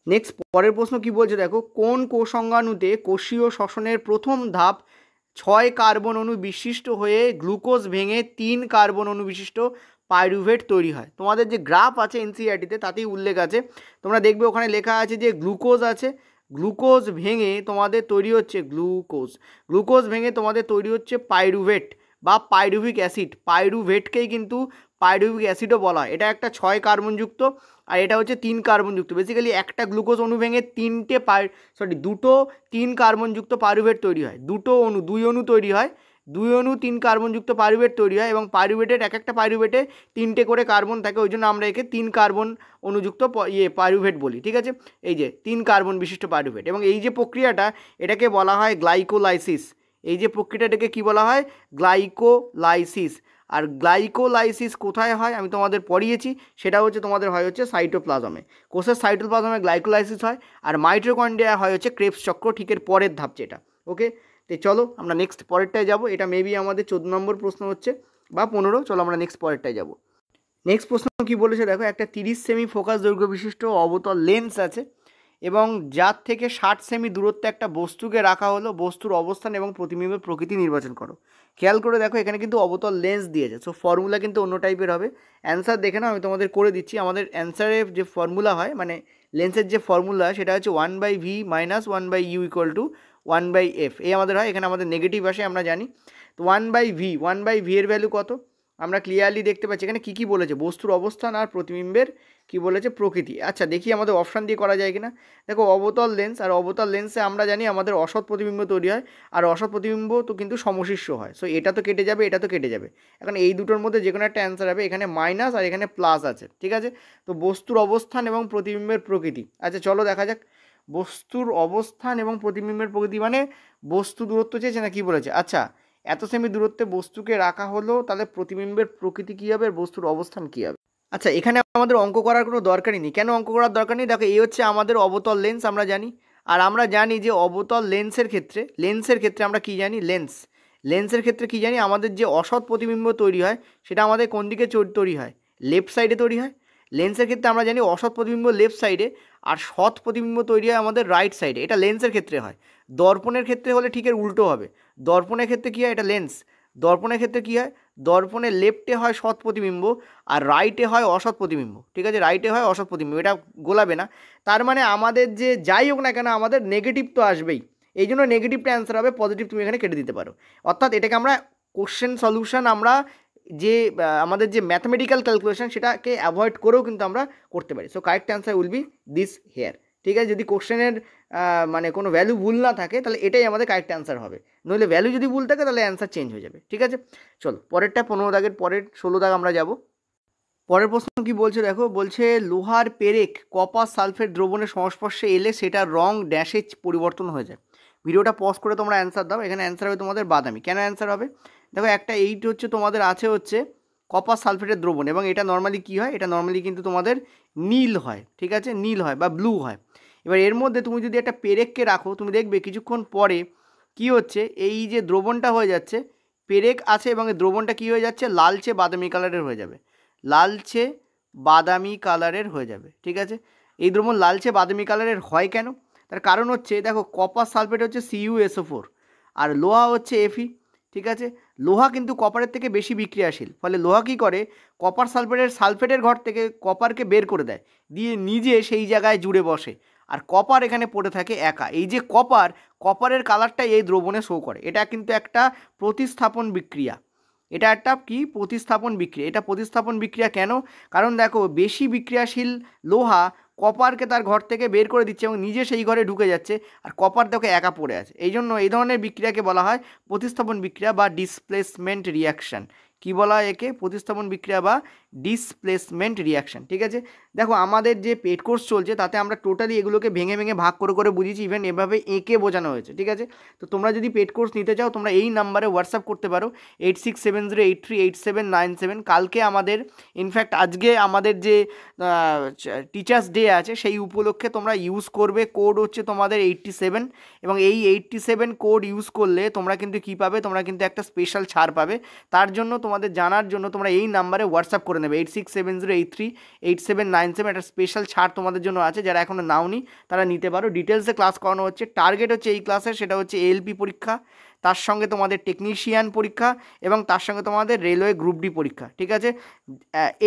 নেক্সট পরের প্রশ্ন কি বলছে দেখো, কোন কোষাঙ্গাণুতে কোষীয় শ্বসনের প্রথম ধাপ 6 কার্বন অণু বিশিষ্ট হয়ে গ্লুকোজ ভেঙে 3 কার্বন অণু বিশিষ্ট পাইরুভেট তৈরি হয়। তোমাদের যে গ্রাফ আছে এনসিইআরটিতে তাতেই উল্লেখ আছে, তোমরা দেখবে ওখানে লেখা আছে যে গ্লুকোজ আছে, গ্লুকোজ ভেঙে তোমাদের তৈরি হচ্ছে গ্লুকোজ ভেঙে তোমাদের তৈরি হচ্ছে পাইরুভেট বা পাইরুভিক অ্যাসিড। পাইরুভেটকেই কিন্তু পাইরুভিক অ্যাসিডও বলা হয়। এটা একটা 6 কার্বনযুক্ত আর এটা হচ্ছে 3 কার্বনযুক্ত। বেসিক্যালি একটা গ্লুকোজ অণু ভেঙে দুটো 3 কার্বনযুক্ত পাইরুভেট তৈরি হয়, 2 অণু তৈরি হয়, 2 অণু 3 কার্বনযুক্ত পাইরুভেট তৈরি হয় এবং পাইরুভেটের এক একটা পাইরুভেটে 3টে করে কার্বন থাকে, ওই জন্য আমরা একে 3 কার্বন অণুযুক্ত পাইরুভেট বলি। ঠিক আছে, এই যে 3 কার্বন বিশিষ্ট পাইরুভেট, এবং এই যে প্রক্রিয়াটা এটাকে বলা হয় গ্লাইকোলাইসিস। এই যে প্রক্রিয়াটাকে কি বলা হয়? গ্লাইকোলাইসিস। আর গ্লাইকোলাইসিস কোথায় হয় আমি তোমাদের পড়িয়েছি, সেটা হচ্ছে তোমাদের হয় হচ্ছে সাইটোপ্লাজমে। কোষের সাইটোপ্লাজমে গ্লাইকোলাইসিস হয়, আর মাইটোকন্ড্রিয়া হয় হচ্ছে ক্রেবস চক্র, ঠিকের পরের ধাপ যেটা। ওকে, তো চলো আমরা নেক্সট পরেরটায় যাব। এটা মেবি আমাদের 14 নম্বর প্রশ্ন হচ্ছে বা 15। চলো আমরা নেক্সট পরেরটায় যাব। নেক্সট প্রশ্ন কি বলেছে দেখো, একটা 30 সেমি ফোকাস দৈর্ঘ্য বিশিষ্ট অবতল লেন্স আছে এবং যার থেকে 60 সেমি দূরত্বে একটা বস্তুকে রাখা হলো, বস্তুর অবস্থান এবং প্রতিবিম্বের প্রকৃতি নির্বাচন করো। খেয়াল করে দেখো এখানে কিন্তু অবতল লেন্স দিয়েছে, সো ফর্মুলা কিন্তু অন্য টাইপের হবে। অ্যান্সার দেখে নাও, আমি তোমাদের করে দিচ্ছি। আমাদের অ্যান্সারের যে ফর্মুলা হয়, মানে লেন্সের যে ফর্মুলা, সেটা হচ্ছে 1/v - 1/u = 1/f। এই আমাদের হয়, এখানে আমাদের নেগেটিভ আসে আমরা জানি। তো 1/v এর ভ্যালু কত আমরা ক্লিয়ারলি দেখতে পাচ্ছি। এখানে কী কী বলেছে? বস্তুর অবস্থান আর প্রতিবিম্বের কি বলেছে? প্রকৃতি। আচ্ছা দেখি আমাদের অপশান দিয়ে করা যায় কিনা। দেখো অবতল লেন্স, আর অবতল লেন্সে আমরা জানি আমাদের অসৎ প্রতিবিম্ব তৈরি হয়, আর অসৎ প্রতিবিম্ব তো কিন্তু সমশীর্ষ হয়। সো এটা তো কেটে যাবে, এটা তো কেটে যাবে। এখন এই দুটোর মধ্যে যে কোনো একটা অ্যান্সার হবে। এখানে মাইনাস আর এখানে প্লাস আছে, ঠিক আছে। তো বস্তুর অবস্থান এবং প্রতিবিম্বের প্রকৃতি। আচ্ছা চলো দেখা যাক। বস্তুর অবস্থান এবং প্রতিবিম্বের প্রকৃতি মানে বস্তু দূরত্ব চেয়েছে না কি বলেছে? আচ্ছা, এত সেমি দূরত্বে বস্তুকে রাখা হলো, তাহলে প্রতিবিম্বের প্রকৃতি কী হবে, বস্তুর অবস্থান কী হবে? আচ্ছা এখানে আমাদের অঙ্ক করার কোনো দরকারই নেই। কেন অঙ্ক করার দরকার নেই? দেখো এই হচ্ছে আমাদের অবতল লেন্স, আমরা জানি। আর আমরা জানি যে অবতল লেন্সের ক্ষেত্রে আমরা কি জানি? লেন্সের ক্ষেত্রে কি জানি? আমাদের যে অসৎ প্রতিবিম্ব তৈরি হয়, সেটা আমাদের কোন দিকে তৈরি হয়? লেফট সাইডে তৈরি হয়। লেন্সের ক্ষেত্রে আমরা জানি অসৎ প্রতিবিম্ব লেফট সাইডে, আর সৎ প্রতিবিম্ব তৈরি হয় আমাদের রাইট সাইডে। এটা লেন্সের ক্ষেত্রে হয়। দর্পণের ক্ষেত্রে হলে ঠিকের উল্টো হবে। দর্পণের ক্ষেত্রে কী হয়? এটা লেন্স। দর্পণের ক্ষেত্রে কী হয়? দর্পণের লেফটে হয় সৎ প্রতিবিম্ব আর রাইটে হয় অসৎ প্রতিবিম্ব, ঠিক আছে। রাইটে হয় অসৎ প্রতিবিম্ব, এটা গোলাবে না। তার মানে আমাদের যে যাই হোক না কেন, আমাদের নেগেটিভ তো আসবেই। এই জন্য নেগেটিভটা অ্যান্সার হবে, পজিটিভ তুমি এখানে কেটে দিতে পারো। অর্থাৎ এটাকে আমরা কোশ্চেন সলিউশন, আমরা যে আমাদের যে ম্যাথমেটিক্যাল ক্যালকুলেশন, সেটাকে অ্যাভয়েড করেও কিন্তু আমরা করতে পারি। So correct answer will be this here, ঠিক আছে। যদি কোশ্চেনের মানে কোনো ভ্যালু ভুল না থাকে, তাহলে এটাই আমাদের কারেক্ট অ্যান্সার হবে। নইলে ভ্যালু যদি ভুল থাকে, তাহলে অ্যান্সার চেঞ্জ হয়ে যাবে, ঠিক আছে। চলো পরেরটা 15 দাগের পরের 16 দাগ আমরা যাব। পরের প্রশ্ন কি বলছে দেখো, বলছে লোহার পেরেক কপার সালফেট দ্রবণের সংস্পর্শে এলে সেটার রং ড্যাশে পরিবর্তন হয়ে যায়। ভিডিওটা পজ করে তোমরা অ্যান্সার দাও। এখানে অ্যান্সার হবে তোমাদের বাদামি। কেন অ্যান্সার হবে? দেখো একটা এইট হচ্ছে তোমাদের আছে হচ্ছে কপার সালফেটের দ্রবণ, এবং এটা নর্মালি কী হয়? এটা নর্মালি কিন্তু তোমাদের নীল হয়, ঠিক আছে, নীল হয় বা ব্লু হয়। এবার এর মধ্যে তুমি যদি একটা পেরেককে রাখো, তুমি দেখবে কিছুক্ষণ পরে কি হচ্ছে, এই যে দ্রবণটা হয়ে যাচ্ছে, পেরেক আছে এবং এই দ্রবণটা কী হয়ে যাচ্ছে? লালচে বাদামি কালারের হয়ে যাবে। লালচে বাদামি কালারের হয়ে যাবে, ঠিক আছে। এই দ্রবণ লালচে বাদামি কালারের হয় কেন? তার কারণ হচ্ছে দেখো কপার সালফেট হচ্ছে CuSO4 আর লোহা হচ্ছে Fe, ঠিক আছে। লোহা কিন্তু কপারের থেকে বেশি বিক্রিয়াশীল, ফলে লোহা কী করে? কপার সালফেটের ঘর থেকে কপারকে বের করে দেয়, দিয়ে নিজে সেই জায়গায় জুড়ে বসে, আর কপার এখানে পড়ে থাকে একা। এই যে কপারের কালারটা এই দ্রবণে শো করে। এটা কিন্তু একটা প্রতিস্থাপন বিক্রিয়া। এটা একটা কি? প্রতিস্থাপন বিক্রিয়া। এটা প্রতিস্থাপন বিক্রিয়া কেন? কারণ দেখো বেশি বিক্রিয়াশীল লোহা কপারকে তার ঘর থেকে বের করে দিচ্ছে এবং নিজে সেই ঘরে ঢুকে যাচ্ছে, আর কপার দেখো একা পড়ে আছে। এই জন্য এই ধরনের বিক্রিয়াকে বলা হয় প্রতিস্থাপন বিক্রিয়া বা ডিসপ্লেসমেন্ট রিয়াকশান। কি বলা হয় একে? প্রতিস্থাপন বিক্রিয়া বা ডিসপ্লেসমেন্ট রিয়াকশান, ঠিক আছে। দেখো আমাদের যে পেড কোর্স চলছে, তাতে আমরা টোটালি এগুলোকে ভেঙে ভেঙে ভাগ করে করে বুঝিয়েছি, ইভেন এভাবে এঁকে বোঝানো হয়েছে, ঠিক আছে। তো তোমরা যদি পেড কোর্স নিতে চাও, তোমরা এই নাম্বারে হোয়াটসঅ্যাপ করতে পারো 8670838797। কালকে আমাদের, ইনফ্যাক্ট আজকে আমাদের যে টিচার্স ডে আছে, সেই উপলক্ষে তোমরা ইউজ করবে কোড হচ্ছে তোমাদের 87, এবং এই 87 কোড ইউজ করলে তোমরা কিন্তু কী পাবে? তোমরা কিন্তু একটা স্পেশাল ছাড় পাবে। তার জন্য তোমাদের জানার জন্য তোমরা এই নাম্বারে হোয়াটসঅ্যাপ করে নেবে 8670838797। একটা স্পেশাল ছাড় তোমাদের জন্য আছে, যারা এখনও নাওনি তারা নিতে পারো। ডিটেলসে ক্লাস করানো হচ্ছে। টার্গেট হচ্ছে এই ক্লাসের, সেটা হচ্ছে ALP পরীক্ষা, তার সঙ্গে তোমাদের টেকনিশিয়ান পরীক্ষা, এবং তার সঙ্গে তোমাদের রেলওয়ে গ্রুপ ডি পরীক্ষা, ঠিক আছে।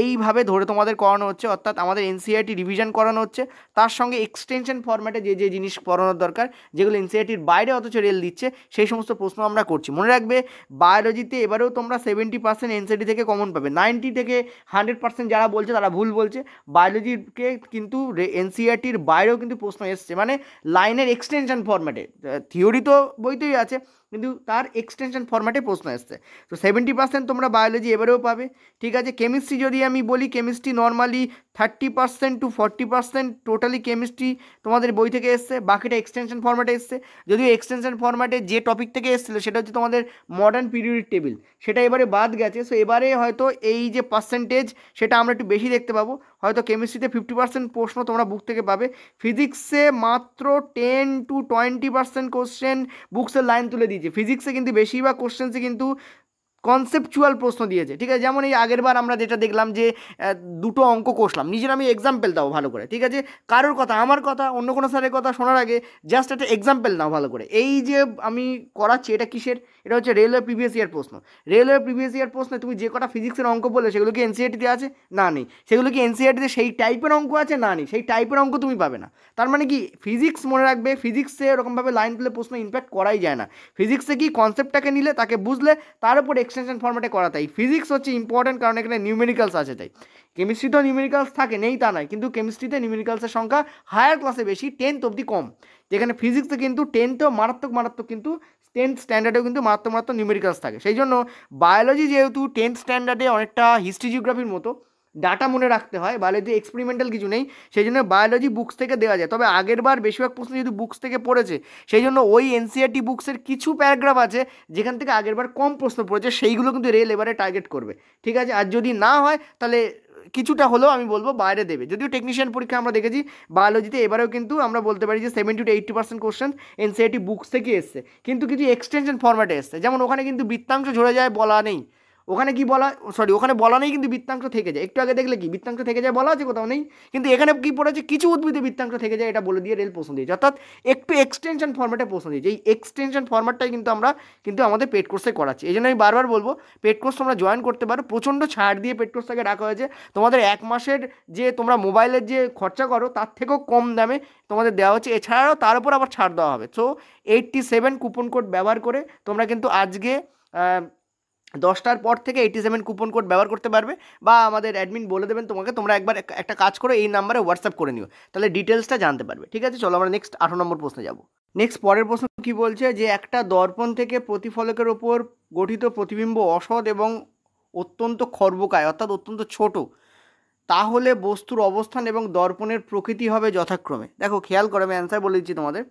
এইভাবে ধরে তোমাদের করানো হচ্ছে, অর্থাৎ আমাদের NCERT রিভিশন করানো হচ্ছে, তার সঙ্গে এক্সটেনশন ফরম্যাটে যে যে জিনিস পড়ানোর দরকার, যেগুলো NCERTর বাইরে অথচ রেল দিচ্ছে, সেই সমস্ত প্রশ্ন আমরা করছি। মনে রাখবে বায়োলজিতে এবারেও তোমরা 70% NCERT থেকে কমন পাবে। 90 থেকে 100% যারা বলছে তারা ভুল বলছে। বায়োলজিকে কিন্তু NCERTর বাইরেও কিন্তু প্রশ্ন এসছে, মানে লাইনের এক্সটেনশন ফরম্যাটে। থিওরি তো বইতেই আছে, কিন্তু কিন্তু তার এক্সটেনশন ফরম্যাটে প্রশ্ন এসছে। তো 70% তোমরা বায়োলজি এবারেও পাবে, ঠিক আছে। কেমিস্ট্রি যদি আমি বলি, chemistry normally 30% to 40% totally chemistry তোমাদের বই থেকে এসছে, বাকিটা এক্সটেনশন ফরম্যাটে এসছে। যদিও এক্সটেনশন ফরম্যাটে যে টপিক থেকে এসেছিলো সেটা হচ্ছে তোমাদের মডার্ন পিরিয়ডিক টেবিল, সেটা এবারে বাদ গেছে। সো এবারে হয়তো এই যে পার্সেন্টেজ সেটা আমরা একটু বেশি দেখতে পাবো, হয়তো কেমিস্ট্রিতে 50% প্রশ্ন তোমরা বুক থেকে পাবে, ফিজিক্সে মাত্র 10 to 20% কোশ্চেন বুকসের লাইন তুলে দিয়েছে। ফিজিক্সে কিন্তু বেশিরভাগ কোশ্চেন্সে কিন্তু কনসেপচুয়াল প্রশ্ন দিয়েছে, ঠিক আছে। যেমন এই আগের বার আমরা যেটা দেখলাম যে দুটো অঙ্ক কষলাম, নিজের আমি এক্সাম্পল দাও ভালো করে, ঠিক আছে। কারোর কথা, আমার কথা, অন্য কোনো স্যারের কথা শোনার আগে জাস্ট একটা এক্সাম্পল নাও ভালো করে। এই যে আমি করাচ্ছি এটা কিসের, এটা হচ্ছে রেলওয়ে প্রিভিয়াস ইয়ার প্রশ্ন। রেলওয়ে প্রিভিয়াস ইয়ার প্রশ্নে তুমি যে কটা ফিজিক্সের অঙ্ক বললে সেগুলো কি এনসিইআরটিতে আছে? না, নেই। সেগুলো কি এনসিইআরটিতে সেই টাইপের অঙ্ক আছে? না, নেই। সেই টাইপের অঙ্ক তুমি পাবে না। তার মানে কি, ফিজিক্স মনে রাখবে, ফিজিক্সে এরকমভাবে লাইন তুলে প্রশ্ন ইম্প্যাক্ট করাই যায় না। ফিজিক্সে কি কনসেপ্টটাকে নিলে, তাকে বুঝলে, তার উপর এক্সটেনশন ফরম্যাটে করা, তাই ফিজিক্স হচ্ছে ইম্পর্টেন্ট, কারণ এখানে নিউমেরিক্যালস আছে। তাই কেমিস্ট্রিতেও নিউমেরিক্যালস থাকে, নেই তা নয়, কিন্তু কেমিস্ট্রিতে নিউমেরিক্যালসের সংখ্যা হায়ার ক্লাসে বেশি, 10th অবধি কম। যেখানে ফিজিক্সে কিন্তু 10থেও মারাত্মক কিন্তু 10th স্ট্যান্ডার্ডেও কিন্তু মারাত্মক নিউমেরিক্যালস থাকে। সেই জন্য বায়োলজি যেহেতু 10th স্ট্যান্ডার্ডে অনেকটা হিস্ট্রি জিওগ্রাফির মতো ডাটা মনে রাখতে হয়, বায়োলজি এক্সপেরিমেন্টাল কিছু নেই, সেই জন্য বায়োলজি বুকস থেকে দেওয়া যায়। তবে আগের বার বেশিরভাগ প্রশ্ন যেহেতু বুকস থেকে পড়েছে, সেই জন্য ওই এনসিইআরটি বুকসের কিছু প্যারাগ্রাফ আছে যেখান থেকে আগের বার কম প্রশ্ন পড়েছে, সেইগুলো কিন্তু রেল এবারে টার্গেট করবে, ঠিক আছে। আর যদি না হয় তাহলে কিছুটা হলেও আমি বলবো বাইরে দেবে। যদিও টেকনিশিয়ান পরীক্ষা আমরা দেখেছি বায়োলজিতে এবারেও কিন্তু আমরা বলতে পারি যে 70 to 80% কোশ্চেন এনসিইআরটি বুকস থেকে এসছে, কিন্তু কিছু এক্সটেনশন ফরম্যাটে এসছে। যেমন ওখানে কিন্তু বৃত্তাংশ ঝরে যায় বলা নেই, ওখানে কি বলা, সরি, ওখানে বলা নেই কিন্তু বৃত্তাংশ থেকে যায়। একটু আগে দেখলে কি বৃত্তাংশ থেকে যায় বলা আছে? কোথাও নেই। কিন্তু এখানে কি পড়েছে, কিছু উদ্ভিদে বৃত্তাংশ থেকে যায়, এটা বলে দিয়ে রেল প্রশ্ন দিয়েছে, অর্থাৎ একটু এক্সটেনশন ফরম্যাটে প্রশ্ন দিয়েছে। এই এক্সটেনশন ফরম্যাটটাই কিন্তু আমরা আমাদের পেড কোর্সে করাচ্ছি। এই জন্য আমি বারবার বলবো পেড কোর্স তোমরা জয়েন করতে পারো, প্রচণ্ড ছাড় দিয়ে পেড কোর্সটাকে রাখা হয়েছে। তোমাদের 1 মাসের যে তোমরা মোবাইলের যে খরচা করো তার থেকেও কম দামে তোমাদের দেওয়া হচ্ছে, এছাড়াও তার উপর আবার ছাড় দেওয়া হবে। সো 87 কুপন কোড ব্যবহার করে তোমরা কিন্তু আজকে 10টার পর থেকে 87 কুপন কোড ব্যবহার করতে পারবে, বা আমাদের অ্যাডমিন বলে দেবেন তোমাকে, তোমরা একবার একটা কাজ করে এই নাম্বারে হোয়াটসঅ্যাপ করে নিও, তাহলে ডিটেলসটা জানতে পারবে, ঠিক আছে। চলো আমরা নেক্সট 18 নম্বর প্রশ্নে যাব। নেক্সট পরের প্রশ্ন কি বলছে, যে একটা দর্পণ থেকে প্রতিফলকের ওপর গঠিত প্রতিবিম্ব অসৎ এবং অত্যন্ত খর্বকায়, অর্থাৎ অত্যন্ত ছোট, তাহলে বস্তুর অবস্থান এবং দর্পণের প্রকৃতি হবে যথাক্রমে। দেখো খেয়াল করে, আমি অ্যান্সার বলে দিচ্ছি তোমাদের।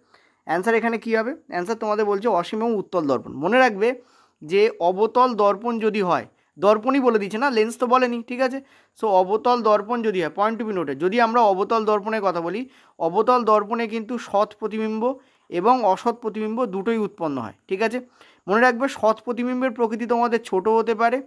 অ্যান্সার এখানে কী হবে, অ্যান্সার তোমাদের বলছে অসীম এবং উত্তল দর্পণ। মনে রাখবে যে অবতল দর্পণ যদি হয়, দর্পণই বলে দিচ্ছে না, লেন্স তো বলেনি, ঠিক আছে। সো অবতল দর্পণ যদি হয়, পয়েন্ট টু বি নোটেড, যদি আমরা অবতল দর্পণের কথা বলি, অবতল দর্পণে কিন্তু সৎ প্রতিবিম্ব এবং অসৎ প্রতিবিম্ব দুটোই উৎপন্ন হয়, ঠিক আছে। মনে রাখবে সৎ প্রতিবিম্বের প্রকৃতি তোমাদের ছোট হতে পারে,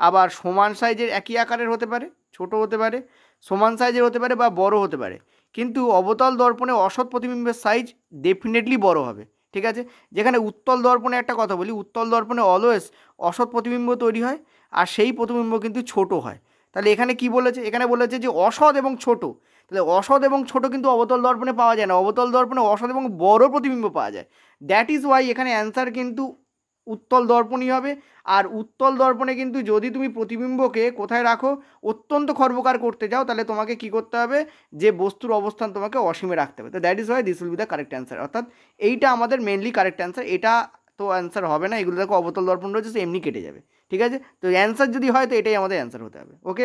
আবার সমান সাইজের একই আকারের হতে পারে, ছোট হতে পারে, সমান সাইজের হতে পারে, বা বড় হতে পারে। কিন্তু অবতল দর্পণে অসৎ প্রতিবিম্বের সাইজ ডেফিনেটলি বড় হবে, ঠিক আছে। যেখানে উত্তল দর্পণে একটা কথা বলি, উত্তল দর্পণে অলওয়েজ অসৎ প্রতিবিম্ব তৈরি হয়, আর সেই প্রতিবিম্ব কিন্তু ছোট হয়। তাহলে এখানে কি বলেছে, এখানে বলেছে যে অসৎ এবং ছোট, তাহলে অসৎ এবং ছোট কিন্তু অবতল দর্পণে পাওয়া যায় না, অবতল দর্পণে অসৎ এবং বড় প্রতিবিম্ব পাওয়া যায়। দ্যাট ইজ ওয়াই এখানে অ্যান্সার কিন্তু উত্তল দর্পণই হবে। আর উত্তল দর্পণে কিন্তু যদি তুমি প্রতিবিম্বকে কোথায় রাখো, অত্যন্ত খর্বকার করতে যাও, তাহলে তোমাকে কি করতে হবে, যে বস্তুর অবস্থান তোমাকে অসীমে রাখতে হবে। তো that is why this will be the correct answer, অর্থাৎ এইটা আমাদের মেনলি কারেক্ট অ্যান্সার। এটা তো অ্যান্সার হবে না, এগুলো দেখো অবতল দর্পণ রয়েছে, সে এমনি কেটে যাবে, ঠিক আছে। তো অ্যান্সার যদি হয় তো এটাই আমাদের অ্যান্সার হতে হবে। ওকে,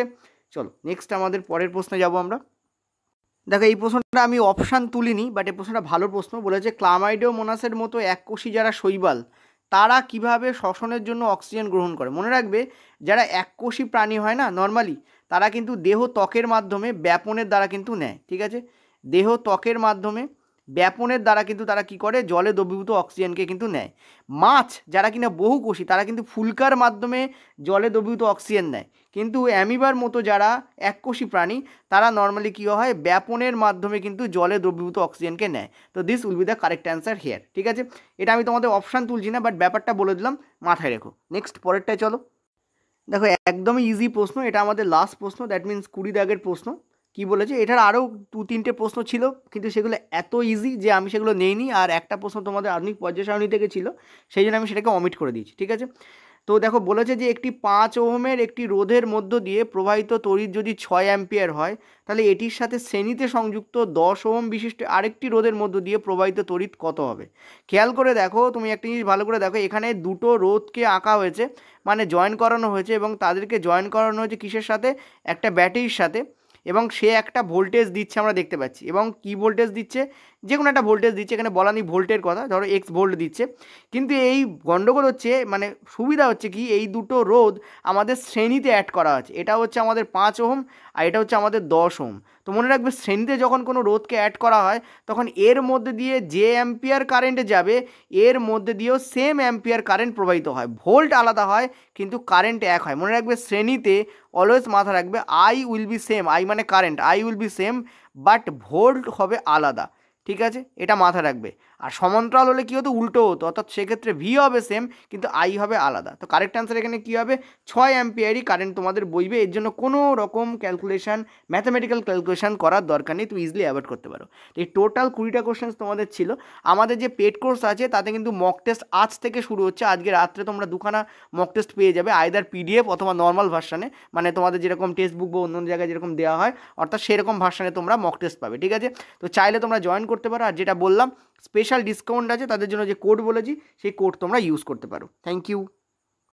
চলো নেক্সট আমাদের পরের প্রশ্নে যাব আমরা। দেখো এই প্রশ্নটা আমি অপশান তুলিনি, বাট এই প্রশ্নটা ভালো প্রশ্ন। বলেছে ক্লামাইডোমোনাসের মতো এককোষী যারা শৈবাল, তারা কিভাবে শ্বসনের জন্য অক্সিজেন গ্রহণ করে। মনে রাখবে যারা এককোষী প্রাণী হয় না নর্মালি, তারা কিন্তু দেহ ত্বকের মাধ্যমে ব্যাপনের দ্বারা কিন্তু নেয়, ঠিক আছে। দেহ ত্বকের মাধ্যমে ব্যাপনের দ্বারা কিন্তু তারা কি করে, জলে দ্রবীভূত অক্সিজেনকে কিন্তু নেয়। মাছ যারা কিনা বহুকোষী, তারা কিন্তু ফুলকার মাধ্যমে জলে দ্রবীভূত অক্সিজেন নেয়। কিন্তু অ্যামিবার মতো যারা এককোষী প্রাণী, তারা নর্মালি কী হয়, ব্যাপনের মাধ্যমে কিন্তু জলে দ্রবীভূত অক্সিজেনকে নেয়। তো this will be the correct answer here, ঠিক আছে। এটা আমি তোমাদের অপশান তুলছি না, বাট ব্যাপারটা বলে দিলাম, মাথায় রেখো। নেক্সট পরেরটায় চলো। দেখো একদমই ইজি প্রশ্ন, এটা আমাদের লাস্ট প্রশ্ন, দ্যাট মিনস 20 দাগের প্রশ্ন। কি বলেছে, এটার আরও 2-3টে প্রশ্ন ছিল, কিন্তু সেগুলো এত ইজি যে আমি সেগুলো নেইনি। আর একটা প্রশ্ন তোমাদের আধুনিক পর্যায় সারণী থেকে ছিল, সেই জন্য আমি সেটাকে অমিট করে দিয়েছি, ঠিক আছে। তো দেখো বলেছে যে একটি 5 ওহমের একটি রোধের মধ্য দিয়ে প্রবাহিত তড়িৎ যদি 6 অ্যাম্পিয়ার হয়, তাহলে এটির সাথে শ্রেণীতে সংযুক্ত 10 ওহম বিশিষ্ট আরেকটি রোধের মধ্য দিয়ে প্রবাহিত তড়িৎ কত হবে। খেয়াল করে দেখো, তুমি একটা জিনিস ভালো করে দেখো, এখানে দুটো রোধকে আঁকা হয়েছে, মানে জয়েন করানো হয়েছে, এবং তাদেরকে জয়েন করানো হয়েছে কিসের সাথে, একটা ব্যাটারির সাথে, এবং সে একটা ভোল্টেজ দিচ্ছে আমরা দেখতে পাচ্ছি। এবং কি ভোল্টেজ দিচ্ছে, যে কোনো একটা ভোল্টেজ দিচ্ছে, এখানে বলা নেই ভোল্টের কথা, ধরো এক্স ভোল্ট দিচ্ছে। কিন্তু এই গন্ডগোল হচ্ছে, মানে সুবিধা হচ্ছে কি, এই দুটো রোধ আমাদের শ্রেণীতে অ্যাড করা আছে। এটা হচ্ছে আমাদের 5 ওহম আর এটা হচ্ছে আমাদের 10 ওহম। তো মনে রাখবে, শ্রেণীতে যখন কোনো রোধকে অ্যাড করা হয়, তখন এর মধ্যে দিয়ে যে অ্যাম্পিয়ার কারেন্ট যাবে, এর মধ্যে দিয়েও সেম অ্যাম্পিয়ার কারেন্ট প্রবাহিত হয়। ভোল্ট আলাদা হয় কিন্তু কারেন্ট এক হয়। মনে রাখবে, শ্রেণীতে অলওয়েজ মাথা রাখবে I will be same, I মানে current, I will be same, but volt হবে আলাদা। ঠিক আছে, এটা মাথা রাখবে। আর সমান্তরাল হলে কী হতো, উল্টো হতো, অর্থাৎ সেক্ষেত্রে ভি হবে সেম কিন্তু আই হবে আলাদা। তো কারেক্ট অ্যান্সার এখানে কী হবে, 6 অ্যাম্পিয়ারই কারেন্ট তোমাদের বইবে। এর জন্য কোনো রকম ক্যালকুলেশন, ম্যাথামেটিক্যাল ক্যালকুলেশন করার দরকার নেই, তুমি ইজিলি অ্যাভয়েড করতে পারো। এই টোটাল 20টা কোশ্চেন্স তোমাদের ছিল। আমাদের যে পেড কোর্স আছে তাতে কিন্তু মক টেস্ট আজ থেকে শুরু হচ্ছে। আজকে রাত্রে তোমরা দুখানা মক টেস্ট পেয়ে যাবে, আইদার পিডিএফ অথবা নর্মাল ভার্সানে, মানে তোমাদের যেরকম টেক্সট বুক বা অন্য জায়গায় যেরকম দেওয়া হয়, অর্থাৎ সেরকম ভার্সানে তোমরা মক টেস্ট পাবে। ঠিক আছে, তো চাইলে তোমরা জয়েন করতে পারো। আর যেটা বললাম, স্পেশাল ডিসকাউন্ট আছে তাদের জন্য, যে কোড বলেছি সেই কোড তোমরা ইউজ করতে পারো। Thank you.